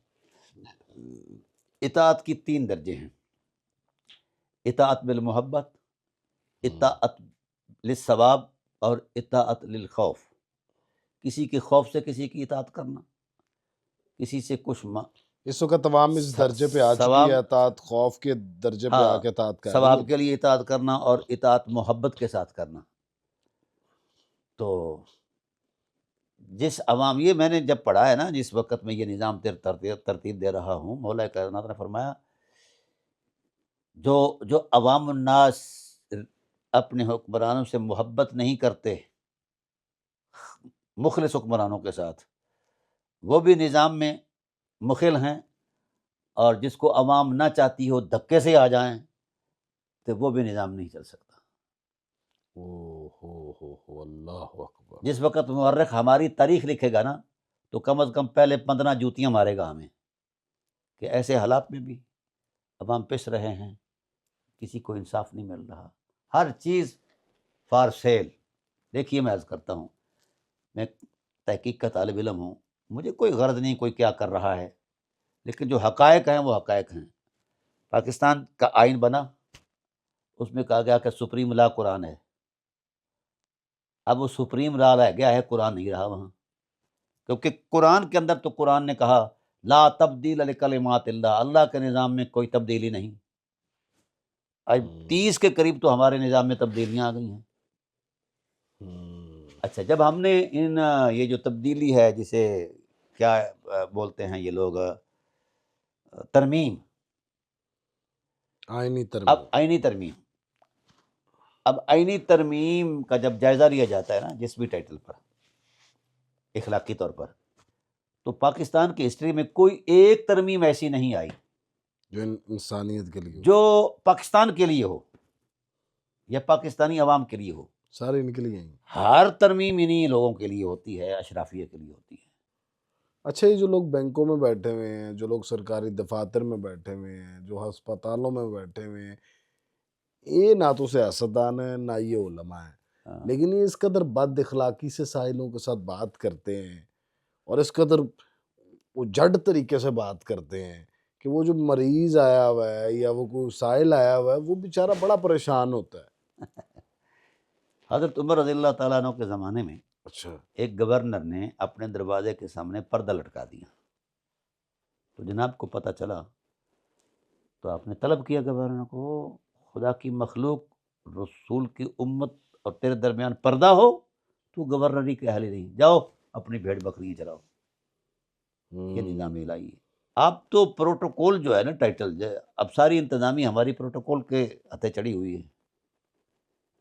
اطاعت کی 3 درجے ہیں، اطاعت بالمحبت، اطاعت للثواب، اور اطاعت للخوف۔ کسی کے خوف سے کسی کی اطاعت کرنا، کسی سے کچھ اس وقت عوام اس درجے پہ آ چکی ثواب، ہے، اطاعت خوف کے درجے پہ آ کے اطاعت کر رہی ثواب ہے۔ کے لیے اطاعت کرنا اور اطاعت محبت کے ساتھ کرنا۔ تو جس عوام، یہ میں نے جب پڑھا ہے نا، جس وقت میں یہ نظام ترتیب دے رہا ہوں، مولا کائنات نے فرمایا جو عوام الناس اپنے حکمرانوں سے محبت نہیں کرتے، مخلص حکمرانوں کے ساتھ، وہ بھی نظام میں مخل ہیں، اور جس کو عوام نہ چاہتی ہو دھکے سے آ جائیں تو وہ بھی نظام نہیں چل سکتا۔ ہو اللہ اکبر۔ جس وقت مورخ ہماری تاریخ لکھے گا نا، تو کم از کم پہلے 15 جوتیاں مارے گا ہمیں، کہ ایسے حالات میں بھی عوام پس رہے ہیں، کسی کو انصاف نہیں مل رہا، ہر چیز فار سیل۔ دیکھیے میں عرض کرتا ہوں، میں تحقیق کا طالب علم ہوں، مجھے کوئی غرض نہیں کوئی کیا کر رہا ہے، لیکن جو حقائق ہیں وہ حقائق ہیں۔ پاکستان کا آئین بنا، اس میں کہا گیا کہ سپریم لا قرآن ہے۔ اب وہ سپریم لا رہ گیا ہے، قرآن نہیں رہا وہاں، کیونکہ قرآن کے اندر تو قرآن نے کہا لا تبدیل لکلمات اللہ، اللہ کے نظام میں کوئی تبدیلی نہیں۔ آج 30 کے قریب تو ہمارے نظام میں تبدیلیاں آ گئی ہیں۔ اچھا، جب ہم نے یہ جو تبدیلی ہے، جسے کیا بولتے ہیں یہ لوگ، ترمیم، آئینی اب ترمیم۔ آئینی ترمیم، اب آئینی ترمیم کا جب جائزہ لیا جاتا ہے نا، جس بھی ٹائٹل پر، اخلاقی طور پر، تو پاکستان کی ہسٹری میں کوئی ایک ترمیم ایسی نہیں آئی جو انسانیت کے لیے، جو پاکستان کے لیے ہو یا پاکستانی عوام کے لیے ہو۔ سارے ان کے لیے ہیں۔ ہر ترمیم انہی لوگوں کے لیے ہوتی ہے، اشرافیہ کے لیے ہوتی ہے۔ اچھا، یہ جو لوگ بینکوں میں بیٹھے ہوئے ہیں، جو لوگ سرکاری دفاتر میں بیٹھے ہوئے ہیں، جو ہسپتالوں میں بیٹھے ہوئے ہیں، یہ نہ تو سیاستدان ہیں نہ یہ علماء ہیں، لیکن یہ اس قدر بد اخلاقی سے سائلوں کے ساتھ بات کرتے ہیں، اور اس قدر وہ جڑ طریقے سے بات کرتے ہیں کہ وہ جو مریض آیا ہوا ہے یا وہ کوئی سائل آیا ہوا ہے، وہ بیچارہ بڑا پریشان ہوتا ہے۔ حضرت عمر رضی اللہ تعالیٰ عنہ کے زمانے میں اچھا، ایک گورنر نے اپنے دروازے کے سامنے پردہ لٹکا دیا، تو جناب کو پتہ چلا، تو آپ نے طلب کیا گورنر کو، خدا کی مخلوق، رسول کی امت اور تیرے درمیان پردہ ہو، تو گورنری کے اہل نہیں، جاؤ اپنی بھیڑ بکریاں چلاؤ۔ یہ نظام الہی ہے۔ اب تو پروٹوکول جو ہے نا، ٹائٹل جو ہے، اب ساری انتظامی ہماری پروٹوکول کے ہتھے چڑھی ہوئی ہے،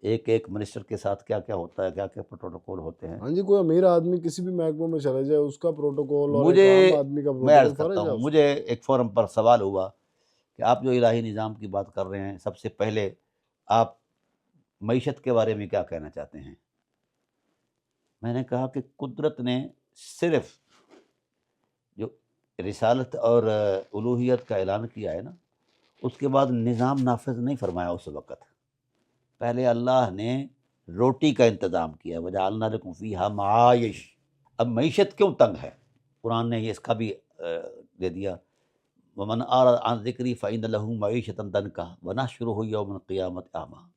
ایک ایک منسٹر کے ساتھ کیا کیا ہوتا ہے، کیا کیا پروٹوکول ہوتے ہیں۔ ہاں جی، کوئی امیر آدمی کسی بھی محکمے میں چلے جائے، اس کا پروٹوکول اور ایک مجھے، عام آدمی کا میں عرض پروٹوکول کرتا فرق ہے ہوں، اس مجھے ایک فورم پر سوال ہوا کہ آپ جو الہی نظام کی بات کر رہے ہیں، سب سے پہلے آپ معیشت کے بارے میں کیا کہنا چاہتے ہیں؟ میں نے کہا کہ قدرت نے صرف جو رسالت اور الوہیت کا اعلان کیا ہے نا، اس کے بعد نظام نافذ نہیں فرمایا اس وقت۔ پہلے اللہ نے روٹی کا انتظام کیا، وجعلنا لکم فیہا معایش۔ اب معیشت کیوں تنگ ہے، قرآن نے یہ اس کا بھی دے دیا، ومن اعرض عن ذکری فإن له معیشۃ ضنکا ونحشرہ یوم القیامۃ اعمیٰ۔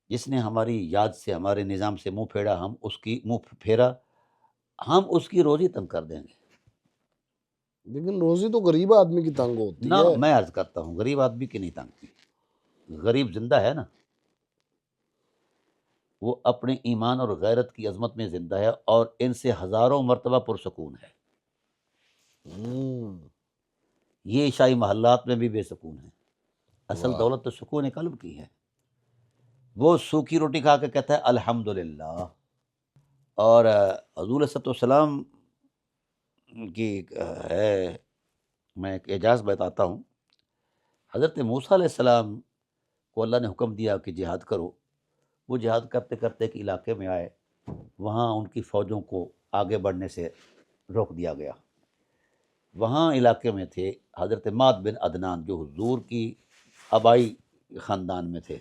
جس نے ہماری یاد سے، ہمارے نظام سے منہ پھیرا، ہم اس کی روزی تنگ کر دیں گے۔ لیکن روزی تو غریب آدمی کی تنگ ہوتی نہ، ہے۔ میں عرض کرتا ہوں، غریب آدمی کی نہیں تنگ کی، غریب زندہ ہے نا، وہ اپنے ایمان اور غیرت کی عظمت میں زندہ ہے، اور ان سے ہزاروں مرتبہ پرسکون ہے۔ یہ عیشائی محلات میں بھی بے سکون ہے۔ اصل دولت تو سکون قلب کی ہے۔ وہ سوکھی روٹی کھا کے کہتا ہے الحمدللہ۔ اور حضور صلی اللہ علیہ وسلم کی ہے، میں ایک اعجاز بتاتا ہوں، حضرت موسیٰ علیہ السلام کو اللہ نے حکم دیا کہ جہاد کرو، وہ جہاد کرتے کرتے ایک علاقے میں آئے، وہاں ان کی فوجوں کو آگے بڑھنے سے روک دیا گیا۔ وہاں علاقے میں تھے حضرت معد بن عدنان، جو حضور کی آبائی خاندان میں تھے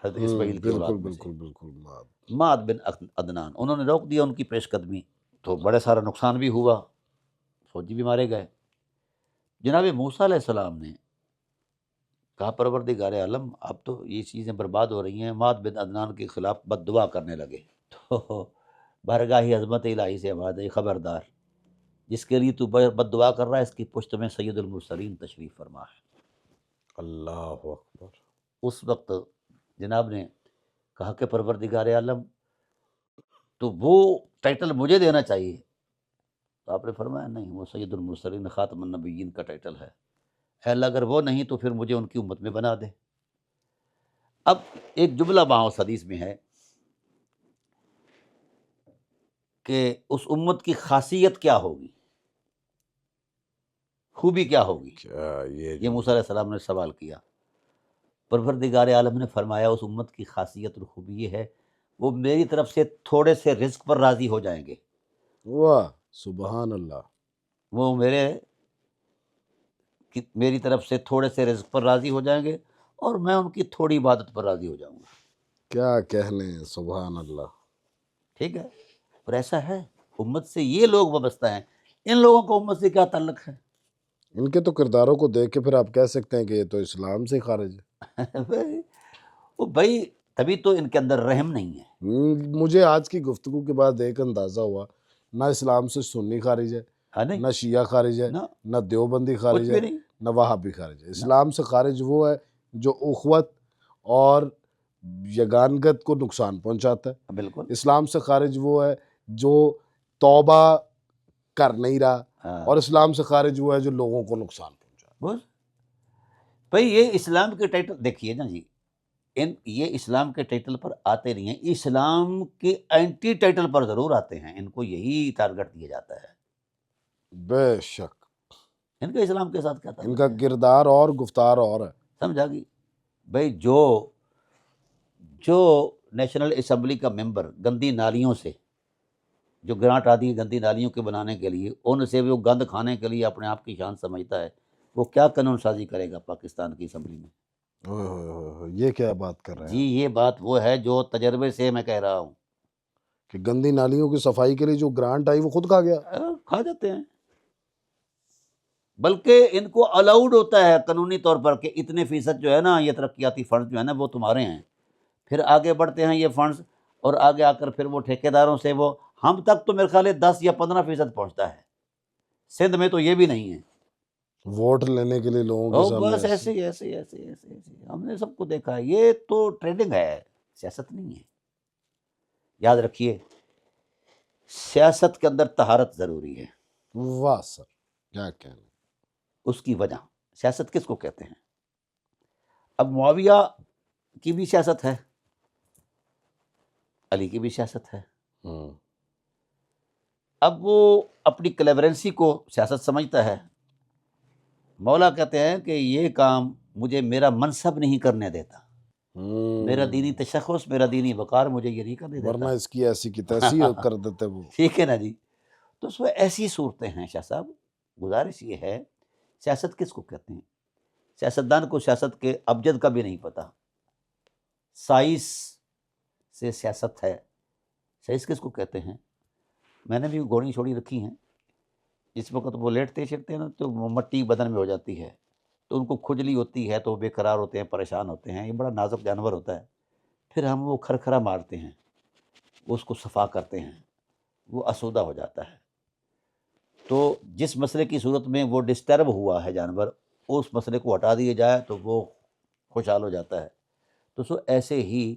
حضرت اسماعیل کی اولاد بالکل میں سے، بالکل بالکل معد بن عدنان، انہوں نے روک دیا ان کی پیش قدمی، تو بڑے سارا نقصان بھی ہوا، فوجی بھی مارے گئے۔ جناب موسیٰ علیہ السلام نے کہا پروردگار عالم اب تو یہ چیزیں برباد ہو رہی ہیں، معد بن عدنان کے خلاف بد دعا کرنے لگے، تو بارگاہ عظمت الہی سے آواز آئی خبردار، جس کے لیے تو بد دعا کر رہا ہے اس کی پشت میں سید المرسلین تشریف فرما ہے۔ اللہ اکبر۔ اس وقت جناب نے کہا کہ پروردگار عالم تو وہ ٹائٹل مجھے دینا چاہیے، تو آپ نے فرمایا نہیں، وہ سید المرسلین خاتم النبیین کا ٹائٹل ہے، اے اللہ اگر وہ نہیں تو پھر مجھے ان کی امت میں بنا دے۔ اب ایک جملہ اس حدیث میں ہے کہ اس امت کی خاصیت کیا ہوگی، خوبی کیا ہوگی، کیا یہ موسیٰ علیہ السلام نے سوال کیا۔ پروردگار عالم نے فرمایا اس امت کی خاصیت اور خوبی یہ ہے وہ میری طرف سے تھوڑے سے رزق پر راضی ہو جائیں گے، واہ سبحان اللہ۔ وہ میری طرف سے تھوڑے سے رزق پر راضی ہو جائیں گے اور میں ان کی تھوڑی عبادت پر راضی ہو جاؤں گا۔ کیا کہنے، سبحان اللہ۔ ٹھیک ہے، اور ایسا ہے امت سے یہ لوگ وابستہ ہیں، ان لوگوں کو امت سے کیا تعلق ہے؟ ان کے تو کرداروں کو دیکھ کے پھر آپ کہہ سکتے ہیں کہ یہ تو اسلام سے خارج ہے۔ وہ بھائی تبھی تو ان کے اندر رحم نہیں ہے۔ مجھے آج کی گفتگو کے بعد ایک اندازہ ہوا، نہ اسلام سے سنی خارج ہے، ہاں نہیں، نہ شیعہ خارج ہے، نہ نہ دیوبندی کچھ خارج بھی ہے، نہیں، نہ وہابی خارج ہے۔ اسلام سے خارج وہ ہے جو اخوت اور یگانگت کو نقصان پہنچاتا ہے۔ بالکل اسلام سے خارج وہ ہے جو توبہ کر نہیں رہا، ہاں، اور اسلام سے خارج وہ ہے جو لوگوں کو نقصان پہنچاتا بس بھائی یہ اسلام کے ٹائٹل دیکھیے نا جی، یہ اسلام کے ٹائٹل پر آتے نہیں ہیں، اسلام کے اینٹی ٹائٹل پر ضرور آتے ہیں، ان کو یہی ٹارگٹ دیا جاتا ہے۔ ہے۔ بے شک ان کا اسلام کے ساتھ کیا ان تعلق کا ہے؟ کردار اور گفتار اور ہے۔ سمجھا گی بھائی، جو نیشنل اسمبلی کا ممبر گندی نالیوں سے جو گرانٹ آتی ہے گندی نالیوں کے بنانے کے لیے، ان سے وہ گند کھانے کے لیے اپنے آپ کی شان سمجھتا ہے، وہ کیا قانون سازی کرے گا پاکستان کی اسمبلی میں؟ اوہ ہوئے ہوئے ہوئے، یہ کیا بات کر رہے جی ہیں یہ بات وہ ہے جو تجربے سے میں کہہ رہا ہوں، کہ گندی نالیوں کی صفائی کے لیے جو گرانٹ آئی وہ خود کھا گیا؟ کھا جاتے ہیں، بلکہ ان کو الاؤڈ ہوتا ہے قانونی طور پر کہ اتنے فیصد جو ہے نا یہ ترقیاتی فنڈ جو ہے نا وہ تمہارے ہیں، پھر آگے بڑھتے ہیں یہ فنڈز، اور آگے آ کر پھر وہ ٹھیکیداروں سے وہ ہم تک تو میرے خیال ہے 10 یا 15% پہنچتا ہے، سندھ میں تو یہ بھی نہیں ہے۔ ووٹ لینے کے لیے لوگوں کے سامنے بس ایسے ہم نے سب کو دیکھا ہے، یہ تو ٹریڈنگ ہے، سیاست نہیں ہے۔ یاد رکھیے سیاست کے اندر طہارت ضروری ہے، واہ سر کیا کہنا۔ اس کی وجہ سیاست کس کو کہتے ہیں؟ اب معاویہ کی بھی سیاست ہے، علی کی بھی سیاست ہے، اب وہ اپنی کلیورنسی کو سیاست سمجھتا ہے، مولا کہتے ہیں کہ یہ کام مجھے میرا منصب نہیں کرنے دیتا، میرا دینی تشخص، میرا دینی وقار مجھے یہ نہیں کرنے ورنہ دیتا۔ اس کی ایسی کی تیسی کر دیتے وہ۔ ٹھیک ہے نا جی، تو اس میں ایسی صورتیں ہیں شاہ صاحب، گزارش یہ ہے سیاست کس کو کہتے ہیں؟ سیاستدان کو سیاست کے ابجد کا بھی نہیں پتا، سائنس سے سیاست ہے، سائنس کس کو کہتے ہیں؟ میں نے بھی گھوڑی چھوڑی رکھی ہیں، جس وقت وہ لیٹتے شیٹتے ہیں نا تو مٹی بدن میں ہو جاتی ہے، تو ان کو کھجلی ہوتی ہے تو وہ بے قرار ہوتے ہیں، پریشان ہوتے ہیں، یہ بڑا نازک جانور ہوتا ہے، پھر ہم وہ کھرکھرا مارتے ہیں، اس کو صفا کرتے ہیں، وہ آسودہ ہو جاتا ہے۔ تو جس مسئلے کی صورت میں وہ ڈسٹرب ہوا ہے جانور، اس مسئلے کو ہٹا دیا جائے تو وہ خوشحال ہو جاتا ہے۔ تو سو ایسے ہی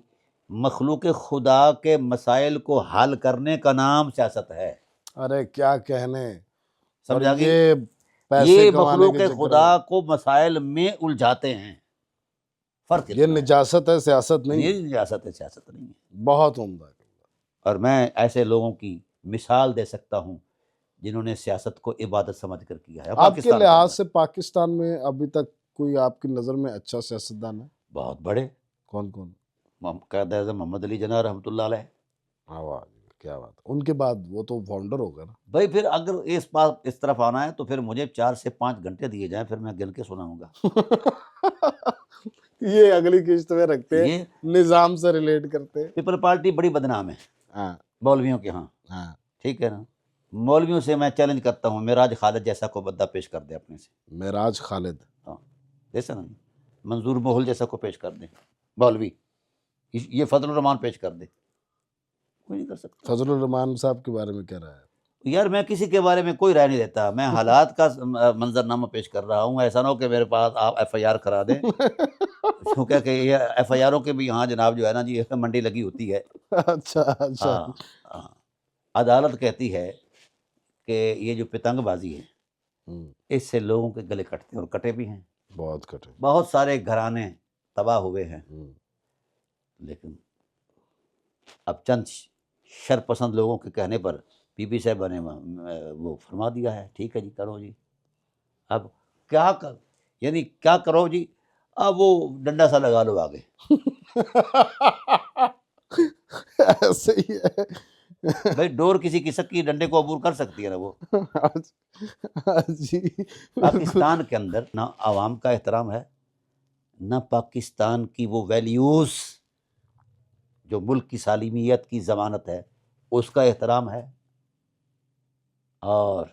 مخلوق خدا کے مسائل کو حل کرنے کا نام سیاست ہے۔ ارے کیا کہنے، اور سمجھا گی؟ یہ پیسے یہ کمانے مخلوق کے چکر خدا کو مسائل میں الجھاتے ہیں، فرق میں یہ اتنا ہے۔ نجاست ہے، سیاست نہیں ہے۔ یہ ریاست ہے، سیاست نہیں ہے۔ بہت عمدہ۔ اور میں ایسے لوگوں کی مثال دے سکتا ہوں جنہوں نے سیاست کو عبادت سمجھ کر کیا ہے۔ آپ کے پاکستان لحاظ اندر سے پاکستان میں ابھی تک کوئی آپ کی نظر میں اچھا سیاستدان ہے؟ بہت بڑے کون کون؟ قائد اعظم محمد علی جناح رحمۃ اللہ علیہ۔ واہ کیا بات، ان کے بعد وہ تو فاؤنڈر ہو گئے نا۔ بھائی پھر اگر اس بات اس طرف آنا ہے تو پھر مجھے 4 سے 5 گھنٹے دیے جائیں، پھر میں گن کے سناؤں گا۔ یہ اگلی قسط میں رکھتے ہیں، یہ نظام سے ریلیٹ کرتے ہیں۔ پیپل پارٹی بڑی بدنام ہے ہاں مولویوں کے ہاں، ہاں، ٹھیک ہے نا. مولویوں سے میں چیلنج کرتا ہوں، معراج خالد جیسا کو بندہ پیش کر دے اپنے سے. معراج خالد، ہاں جیسا نا منظور محل جیسا کو پیش کر دیں مولوی، یہ فضل الرحمان پیش کر دے، کوئی نہیں کر سکتا. فضل الرحمان صاحب کے بارے میں کیا رہا ہے؟ یار میں کسی کے بارے میں کوئی رائے نہیں دیتا، میں حالات کا منظر نامہ پیش کر رہا ہوں. ایسا نہ ہو کہ میرے پاس آپ ایف آئی آر کرا دیں، کیونکہ کہ یہ ایف آئی آروں کے بھی یہاں جناب جو ہے نا جی منڈی لگی ہوتی ہے. اچھا اچھا، ہاں ہاں. عدالت کہتی ہے کہ یہ جو پتنگ بازی ہے اس سے لوگوں کے گلے کٹتے ہیں، اور کٹے بھی ہیں. بہت کٹے۔ بہت سارے گھرانے تباہ ہوئے ہیں، لیکن اب چند شرپسند لوگوں کے کہنے پر پی پی صاحبہ نے وہ فرما دیا ہے ٹھیک ہے جی کرو جی. اب کیا یعنی کیا کرو جی، اب وہ ڈنڈا سا لگا لو آگے. ایسے ہی ہے بھائی ڈور کسی کی سکی ڈنڈے کو عبور کر سکتی ہے نا وہ. جی بالکل۔ پاکستان کے اندر نہ عوام کا احترام ہے، نہ پاکستان کی وہ ویلیوز جو ملک کی سالمیت کی ضمانت ہے اس کا احترام ہے، اور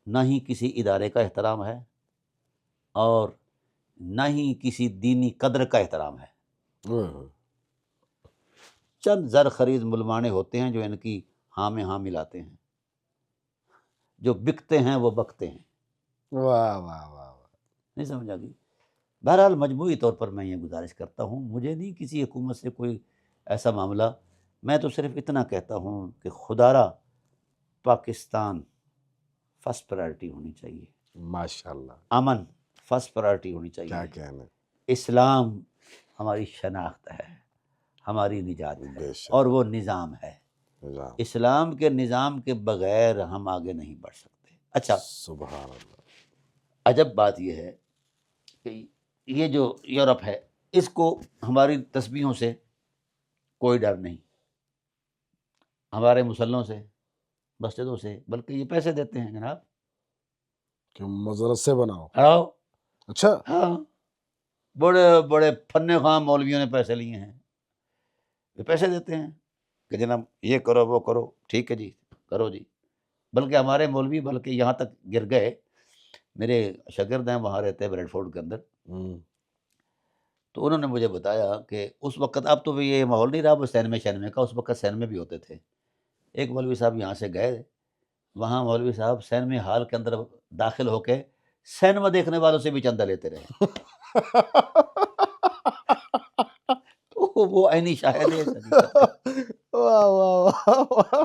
نہ ہی کسی ادارے کا احترام ہے، اور نہ ہی کسی دینی قدر کا احترام ہے. چند زر خرید ملوانے ہوتے ہیں جو ان کی ہاں میں ہاں ملاتے ہیں، جو بکتے ہیں وہ بکتے ہیں. واہ واہ واہ، نہیں سمجھا گی. بہرحال مجموعی طور پر میں یہ گزارش کرتا ہوں، مجھے نہیں کسی حکومت سے کوئی ایسا معاملہ، میں تو صرف اتنا کہتا ہوں کہ خدا را پاکستان فرسٹ پرائرٹی ہونی چاہیے، ماشاءاللہ، امن فرسٹ پرائرٹی ہونی کیا چاہیے، کہنے، اسلام ہماری شناخت ہے، ہماری نجات ہے، بے شک، اور وہ نظام ہے. نظام، اسلام کے نظام کے بغیر ہم آگے نہیں بڑھ سکتے. اچھا سبحان اللہ، عجب بات یہ ہے کہ یہ جو یورپ ہے اس کو ہماری تسبیحوں سے کوئی ڈر نہیں، ہمارے مسلوں سے، مسجدوں سے، بلکہ یہ پیسے دیتے ہیں جناب کہ مدرسے بناؤ، آؤ. اچھا، ہاں بڑے بڑے فن خواہ مولویوں نے پیسے لیے ہیں، یہ پیسے دیتے ہیں کہ جناب یہ کرو وہ کرو، ٹھیک ہے جی کرو جی. بلکہ ہمارے مولوی بلکہ یہاں تک گر گئے، میرے شاگرد ہیں وہاں رہتے ہیں بریڈ فورڈ کے اندر، تو انہوں نے مجھے بتایا کہ اس وقت اب تو یہ ماحول نہیں رہا وہ سینمے کا، اس وقت سینمے بھی ہوتے تھے. ایک مولوی صاحب یہاں سے گئے، وہاں مولوی صاحب سینمے ہال کے اندر داخل ہو کے سینما دیکھنے والوں سے بھی چندہ لیتے رہے. وہ عینی شاہد ہے اس حقیقت کا. واہ واہ واہ،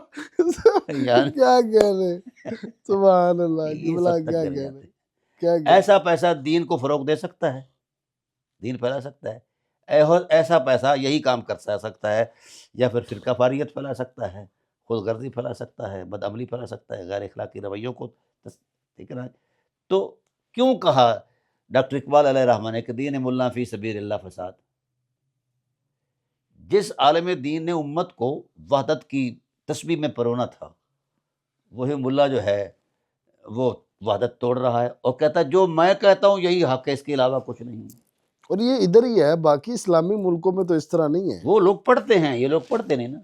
یار کیا کہنے، سبحان اللہ، اس جملہ حد تک کیا گر کہنے، جاتے. کیا کہنے، ایسا پیسہ دین کو فروغ دے سکتا ہے، دین پھیلا سکتا ہے. ایسا پیسہ یہی کام کر سکتا ہے، یا پھر فرقہ فاریت پھیلا سکتا ہے، خود غرضی پھیلا سکتا ہے، بدعملی پھیلا سکتا ہے، غیر اخلاقی رویوں کو ٹھیک ہے نا. تو کیوں کہا ڈاکٹر اقبال علیہ الرحمٰن نے کہ دین ملا فی سبیل اللہ فساد. جس عالم دین نے امت کو وحدت کی تسبیح میں پرونا تھا، وہی ملا جو ہے وہ وحدت توڑ رہا ہے اور کہتا ہے جو میں کہتا ہوں یہی حق ہے، اس کے علاوہ کچھ نہیں. اور یہ ادھر ہی ہے، باقی اسلامی ملکوں میں تو اس طرح نہیں ہے. وہ لوگ پڑھتے ہیں، یہ لوگ پڑھتے نہیں نا.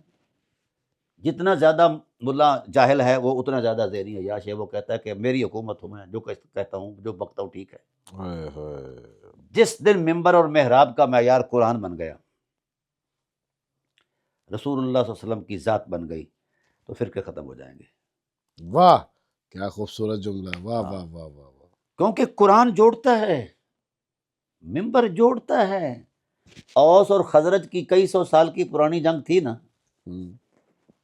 جتنا زیادہ ملا جاہل ہے وہ اتنا زیادہ ذہنی عیاش ہے. وہ کہتا ہے کہ میری حکومت ہوں، میں جو کہتا ہوں جو بکتا ہوں ٹھیک ہے. ہائے ہائے، جس دن ممبر اور محراب کا معیار قرآن بن گیا، رسول اللہ صلی اللہ علیہ وسلم کی ذات بن گئی، تو فرقے ختم ہو جائیں گے. واہ کیا خوبصورت جملہ ہے، واہ واہ واہ واہ واہ. کیونکہ قرآن جوڑتا ہے، ممبر جوڑتا ہے. اوس اور خزرج کی کئی سو سال کی پرانی جنگ تھی نا،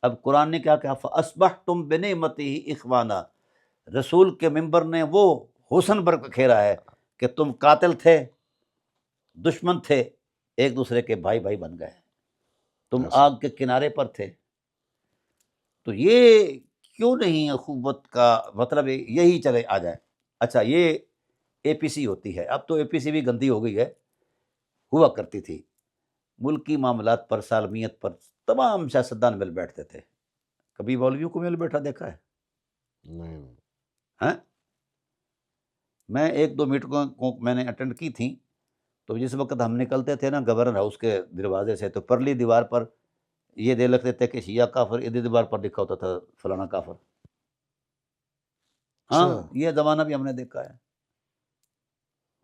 اب قرآن نے کیا کہا فَأَصْبَحْتُمْ بِنِعْمَتِهِ إِخْوَانًا. رسول کے ممبر نے وہ حسن برکھیرا ہے کہ تم قاتل تھے، دشمن تھے، ایک دوسرے کے بھائی بھائی بن گئے، تم آگ کے کنارے پر تھے. تو یہ کیوں نہیں اخوت کا مطلب یہی چلے آ جائے. اچھا یہ اے پی سی ہوتی ہے، اب تو اے پی سی بھی گندی ہو گئی ہے، ہوا کرتی تھی ملکی معاملات پر، سالمیت پر تمام سیاستدان مل بیٹھتے تھے. کبھی مولویوں کو مل بیٹھا دیکھا ہے؟ نہیں، ہاں میں ایک دو میٹنگوں کو میں نے اٹینڈ کی تھیں، تو جس وقت ہم نکلتے تھے نا گورنر ہاؤس کے دروازے سے، تو پرلی دیوار پر یہ دے لگتے تھے کہ شیعہ کافر، ادھر دیوار پر لکھا ہوتا تھا فلانا کافر۔ ہاں اچھا، یہ زمانہ بھی ہم نے دیکھا ہے۔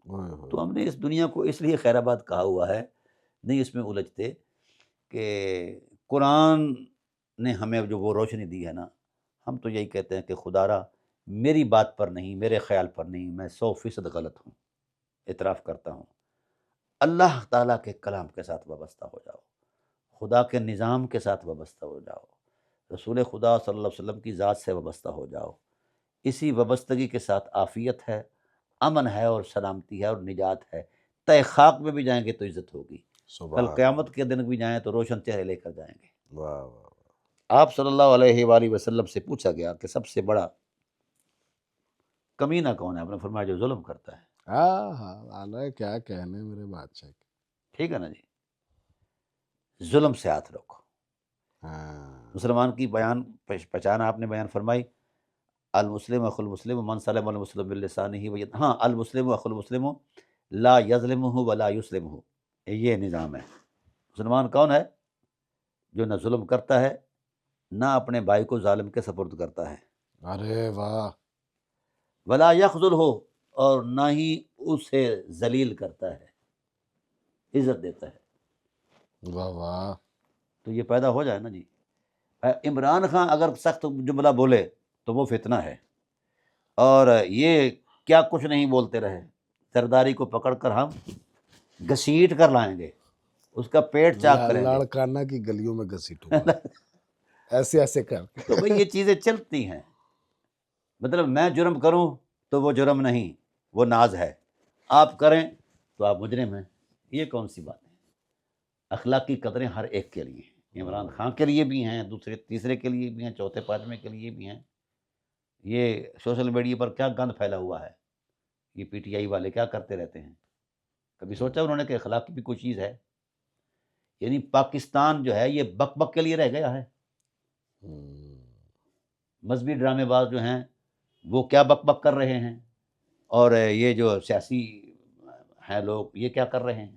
ہائے ہائے، تو ہم نے اس دنیا کو اس لیے خیر آباد کہا ہوا ہے، نہیں اس میں الجھتے کہ قرآن نے ہمیں جو وہ روشنی دی ہے نا، ہم تو یہی کہتے ہیں کہ خدا را میری بات پر نہیں، میرے خیال پر نہیں، میں 100% غلط ہوں، اعتراف کرتا ہوں۔ اللہ تعالیٰ کے کلام کے ساتھ وابستہ ہو جاؤ، خدا کے نظام کے ساتھ وابستہ ہو جاؤ، رسول خدا صلی اللہ علیہ وسلم کی ذات سے وابستہ ہو جاؤ۔ اسی وابستگی کے ساتھ عافیت ہے، امن ہے اور سلامتی ہے اور نجات ہے۔ تہ خاک میں بھی جائیں گے تو عزت ہوگی، کل سبحان قیامت کے دن بھی جائیں تو روشن چہرے لے کر جائیں گے۔ اللہ، واہ واہ، آپ صلی اللہ علیہ وآلہ وسلم سے پوچھا گیا کہ سب سے بڑا کمینہ کون ہے؟ آپ نے فرمایا جو ظلم کرتا ہے۔ ہاں ہاں، اللہ کیا کہنے میرے بادشاہ کے، ٹھیک ہے نا جی، ظلم سے ہاتھ روکو۔ ہاں، مسلمان کی پہچان آپ نے بیان فرمائی، المسلم اخو المسلم من سلم المسلم باللسانہ وید، ہاں المسلم اخو المسلم لا یظلمہ ولا یسلمہ، یہ نظام ہے۔ مسلمان کون ہے؟ جو نہ ظلم کرتا ہے، نہ اپنے بھائی کو ظالم کے سپرد کرتا ہے، ارے واہ، ولا یخذل ہو، اور نہ ہی اسے ذلیل کرتا ہے، عزت دیتا ہے۔ واہ واہ، تو یہ پیدا ہو جائے نا جی۔ عمران خان اگر سخت جملہ بولے تو وہ فتنہ ہے، اور یہ کیا کچھ نہیں بولتے رہے، زرداری کو پکڑ کر ہم گھسیٹ کر لائیں گے، اس کا پیٹ چاک کریں گے۔ لاڑکانہ کی گلیوں میں گھسیٹوں گا، ایسے ایسے کر کے۔ تو بھئی یہ چیزیں چلتی ہیں، مطلب میں جرم کروں تو وہ جرم نہیں، وہ ناز ہے، آپ کریں تو آپ مجرم ہیں، یہ کون سی بات ہے؟ اخلاقی قدریں ہر ایک کے لیے ہیں، عمران خان کے لیے بھی ہیں، دوسرے تیسرے کے لیے بھی ہیں، چوتھے پانچویں کے لیے بھی ہیں۔ یہ سوشل میڈیا پر کیا گند پھیلا ہوا ہے، یہ پی ٹی آئی والے کیا کرتے رہتے ہیں؟ کبھی سوچا انہوں نے کہ اخلاق کی بھی کوئی چیز ہے؟ یعنی پاکستان جو ہے یہ بک بک کے لیے رہ گیا ہے۔ مذہبی ڈرامے باز جو ہیں وہ کیا بک بک کر رہے ہیں، اور یہ جو سیاسی ہیں لوگ یہ کیا کر رہے ہیں؟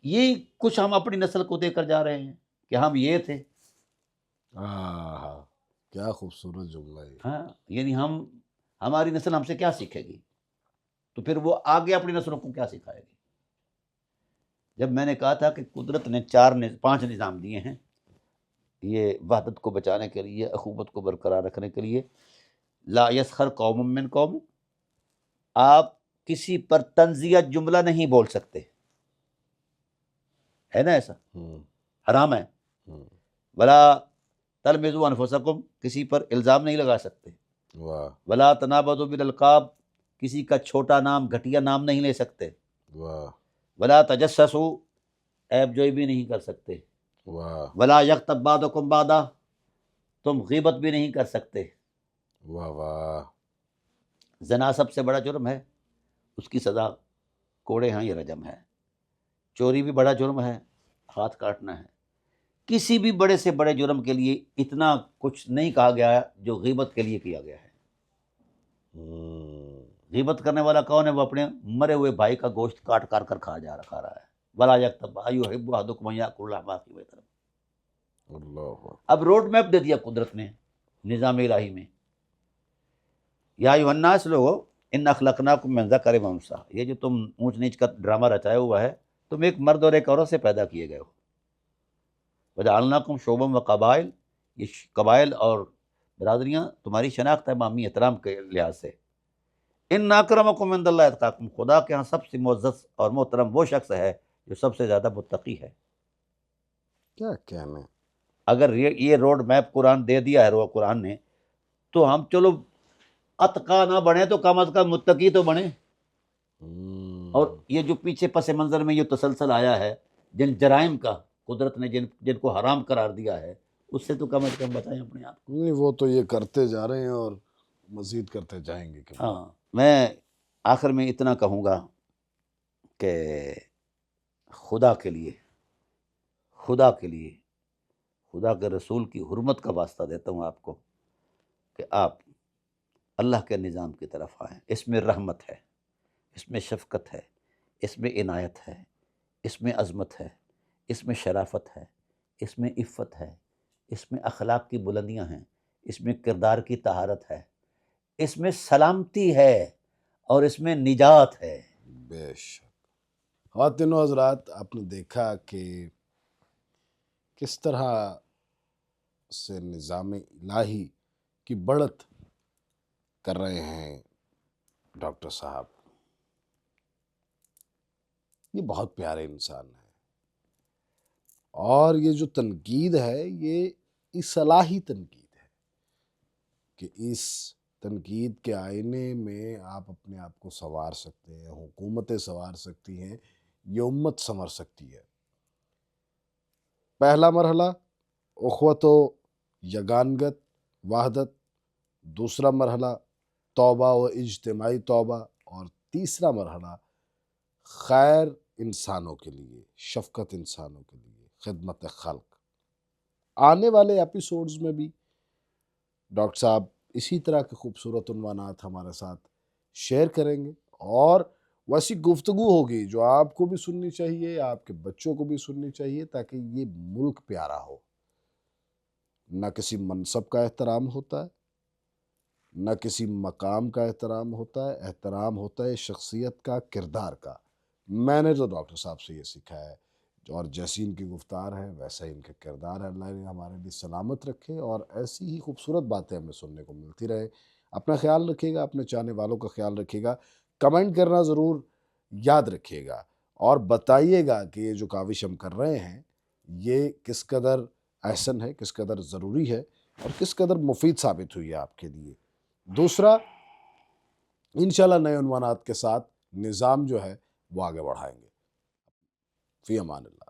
یہ کچھ ہم اپنی نسل کو دے کر جا رہے ہیں کہ ہم یہ تھے۔ ہاں، کیا خوبصورت جملہ ہے۔ ہاں یعنی ہماری نسل ہم سے کیا سیکھے گی، تو پھر وہ آگے اپنی نسلوں کو کیا سکھائے گی؟ جب میں نے کہا تھا کہ قدرت نے 5 نظام دیے ہیں، یہ وحدت کو بچانے کے لیے، اخوت کو برقرار رکھنے کے لیے، لا یسخر قوم من قوم، آپ کسی پر طنزیہ جملہ نہیں بول سکتے، ہے نا ایسا، حرام ہے۔ ولا تلمزوا انفسکم، کسی پر الزام نہیں لگا سکتے۔ واہ ولا تنابزوا بالالقاب، کسی کا چھوٹا نام گھٹیا نام نہیں لے سکتے۔ واہ ولا تجسسوا، عیب جوئی بھی نہیں کر سکتے۔ واہ ولا یغتب بعضکم بعضا، تم غیبت بھی نہیں کر سکتے۔ واہ واہ، زنا سب سے بڑا جرم ہے، اس کی سزا کوڑے ہیں یا رجم ہے۔ چوری بھی بڑا جرم ہے، ہاتھ کاٹنا ہے۔ کسی بھی بڑے سے بڑے جرم کے لیے اتنا کچھ نہیں کہا گیا ہے جو غیبت کے لیے کیا گیا ہے۔ غیبت کرنے والا کون ہے؟ وہ اپنے مرے ہوئے بھائی کا گوشت کاٹ کاٹ کر کھا رہا ہے۔ ولا یغتب ایحب احدکم ان یاکل لحم اخیہ میتا۔ اللہ، اب روڈ میپ دے دیا قدرت نے نظام الہی میں، یا ایھا الناس لوگو انا خلقناکم من ذکر و انثی، یہ جو تم اونچ نیچ کا ڈرامہ رچایا ہوا ہے، تم ایک مرد اور ایک عورت سے پیدا کیے گئے ہو۔ وجعلناکم شعوبا و قبائل، یہ قبائل اور برادریاں تمہاری شناخت ہے باہمی احترام کے لحاظ سے۔ ان اکرمکم عند اللہ اتقاکم، خدا کے ہاں سب سے معزز اور محترم وہ شخص ہے جو سب سے زیادہ متقی ہے۔ کیا کہنے، اگر یہ روڈ میپ قرآن دے دیا ہے قرآن نے، تو ہم چلو اتقا نہ بنے تو کم از کم متقی تو بنے۔ اور یہ جو پیچھے پس منظر میں یہ تسلسل آیا ہے جن جرائم کا، قدرت نے جن کو حرام قرار دیا ہے، اس سے تو کم از کم بتائیں اپنے آپ کو۔ نہیں وہ تو یہ کرتے جا رہے ہیں اور مزید کرتے جائیں گے۔ ہاں میں آخر میں اتنا کہوں گا کہ خدا کے لیے، خدا کے رسول کی حرمت کا واسطہ دیتا ہوں آپ کو کہ آپ اللہ کے نظام کی طرف آئیں۔ اس میں رحمت ہے، اس میں شفقت ہے، اس میں عنایت ہے، اس میں عظمت ہے، اس میں شرافت ہے، اس میں عفت ہے، اس میں اخلاق کی بلندیاں ہیں، اس میں کردار کی طہارت ہے، اس میں سلامتی ہے اور اس میں نجات ہے۔ بے شک۔ خواتین و حضرات، آپ نے دیکھا کہ کس طرح سے نظام الہی کی بڑھت کر رہے ہیں ڈاکٹر صاحب۔ یہ بہت پیارے انسان ہیں، اور یہ جو تنقید ہے یہ اصلاحی تنقید ہے کہ اس تنقید کے آئینے میں آپ اپنے آپ کو سنوار سکتے ہیں، حکومتیں سنوار سکتی ہیں، یہ امت سنور سکتی ہے۔ پہلا مرحلہ اخوت و یگانگت وحدت، دوسرا مرحلہ توبہ و اجتماعی توبہ، اور تیسرا مرحلہ خیر انسانوں کے لیے، شفقت انسانوں کے لیے، خدمت خلق۔ آنے والے ایپیسوڈز میں بھی ڈاکٹر صاحب اسی طرح کے خوبصورت عنوانات ہمارے ساتھ شیئر کریں گے، اور ویسی گفتگو ہوگی جو آپ کو بھی سننی چاہیے، آپ کے بچوں کو بھی سننی چاہیے، تاکہ یہ ملک پیارا ہو۔ نہ کسی منصب کا احترام ہوتا ہے، نہ کسی مقام کا احترام ہوتا ہے، احترام ہوتا ہے شخصیت کا، کردار کا۔ میں نے تو ڈاکٹر صاحب سے یہ سیکھا ہے، اور جیسی ان کی گفتار ہے ویسا ہی ان کا کردار ہے۔ اللہ نے ہمارے لیے سلامت رکھے، اور ایسی ہی خوبصورت باتیں ہمیں سننے کو ملتی رہے۔ اپنا خیال رکھیے گا، اپنے چاہنے والوں کا خیال رکھیے گا، کمنٹ کرنا ضرور یاد رکھیے گا، اور بتائیے گا کہ یہ جو کاوش ہم کر رہے ہیں یہ کس قدر احسن ہے، کس قدر ضروری ہے، اور کس قدر مفید ثابت ہوئی ہے آپ کے لیے۔ دوسرا، انشاءاللہ نئے عنوانات کے ساتھ نظام جو ہے وہ آگے بڑھائیں گے۔ فی امان اللہ۔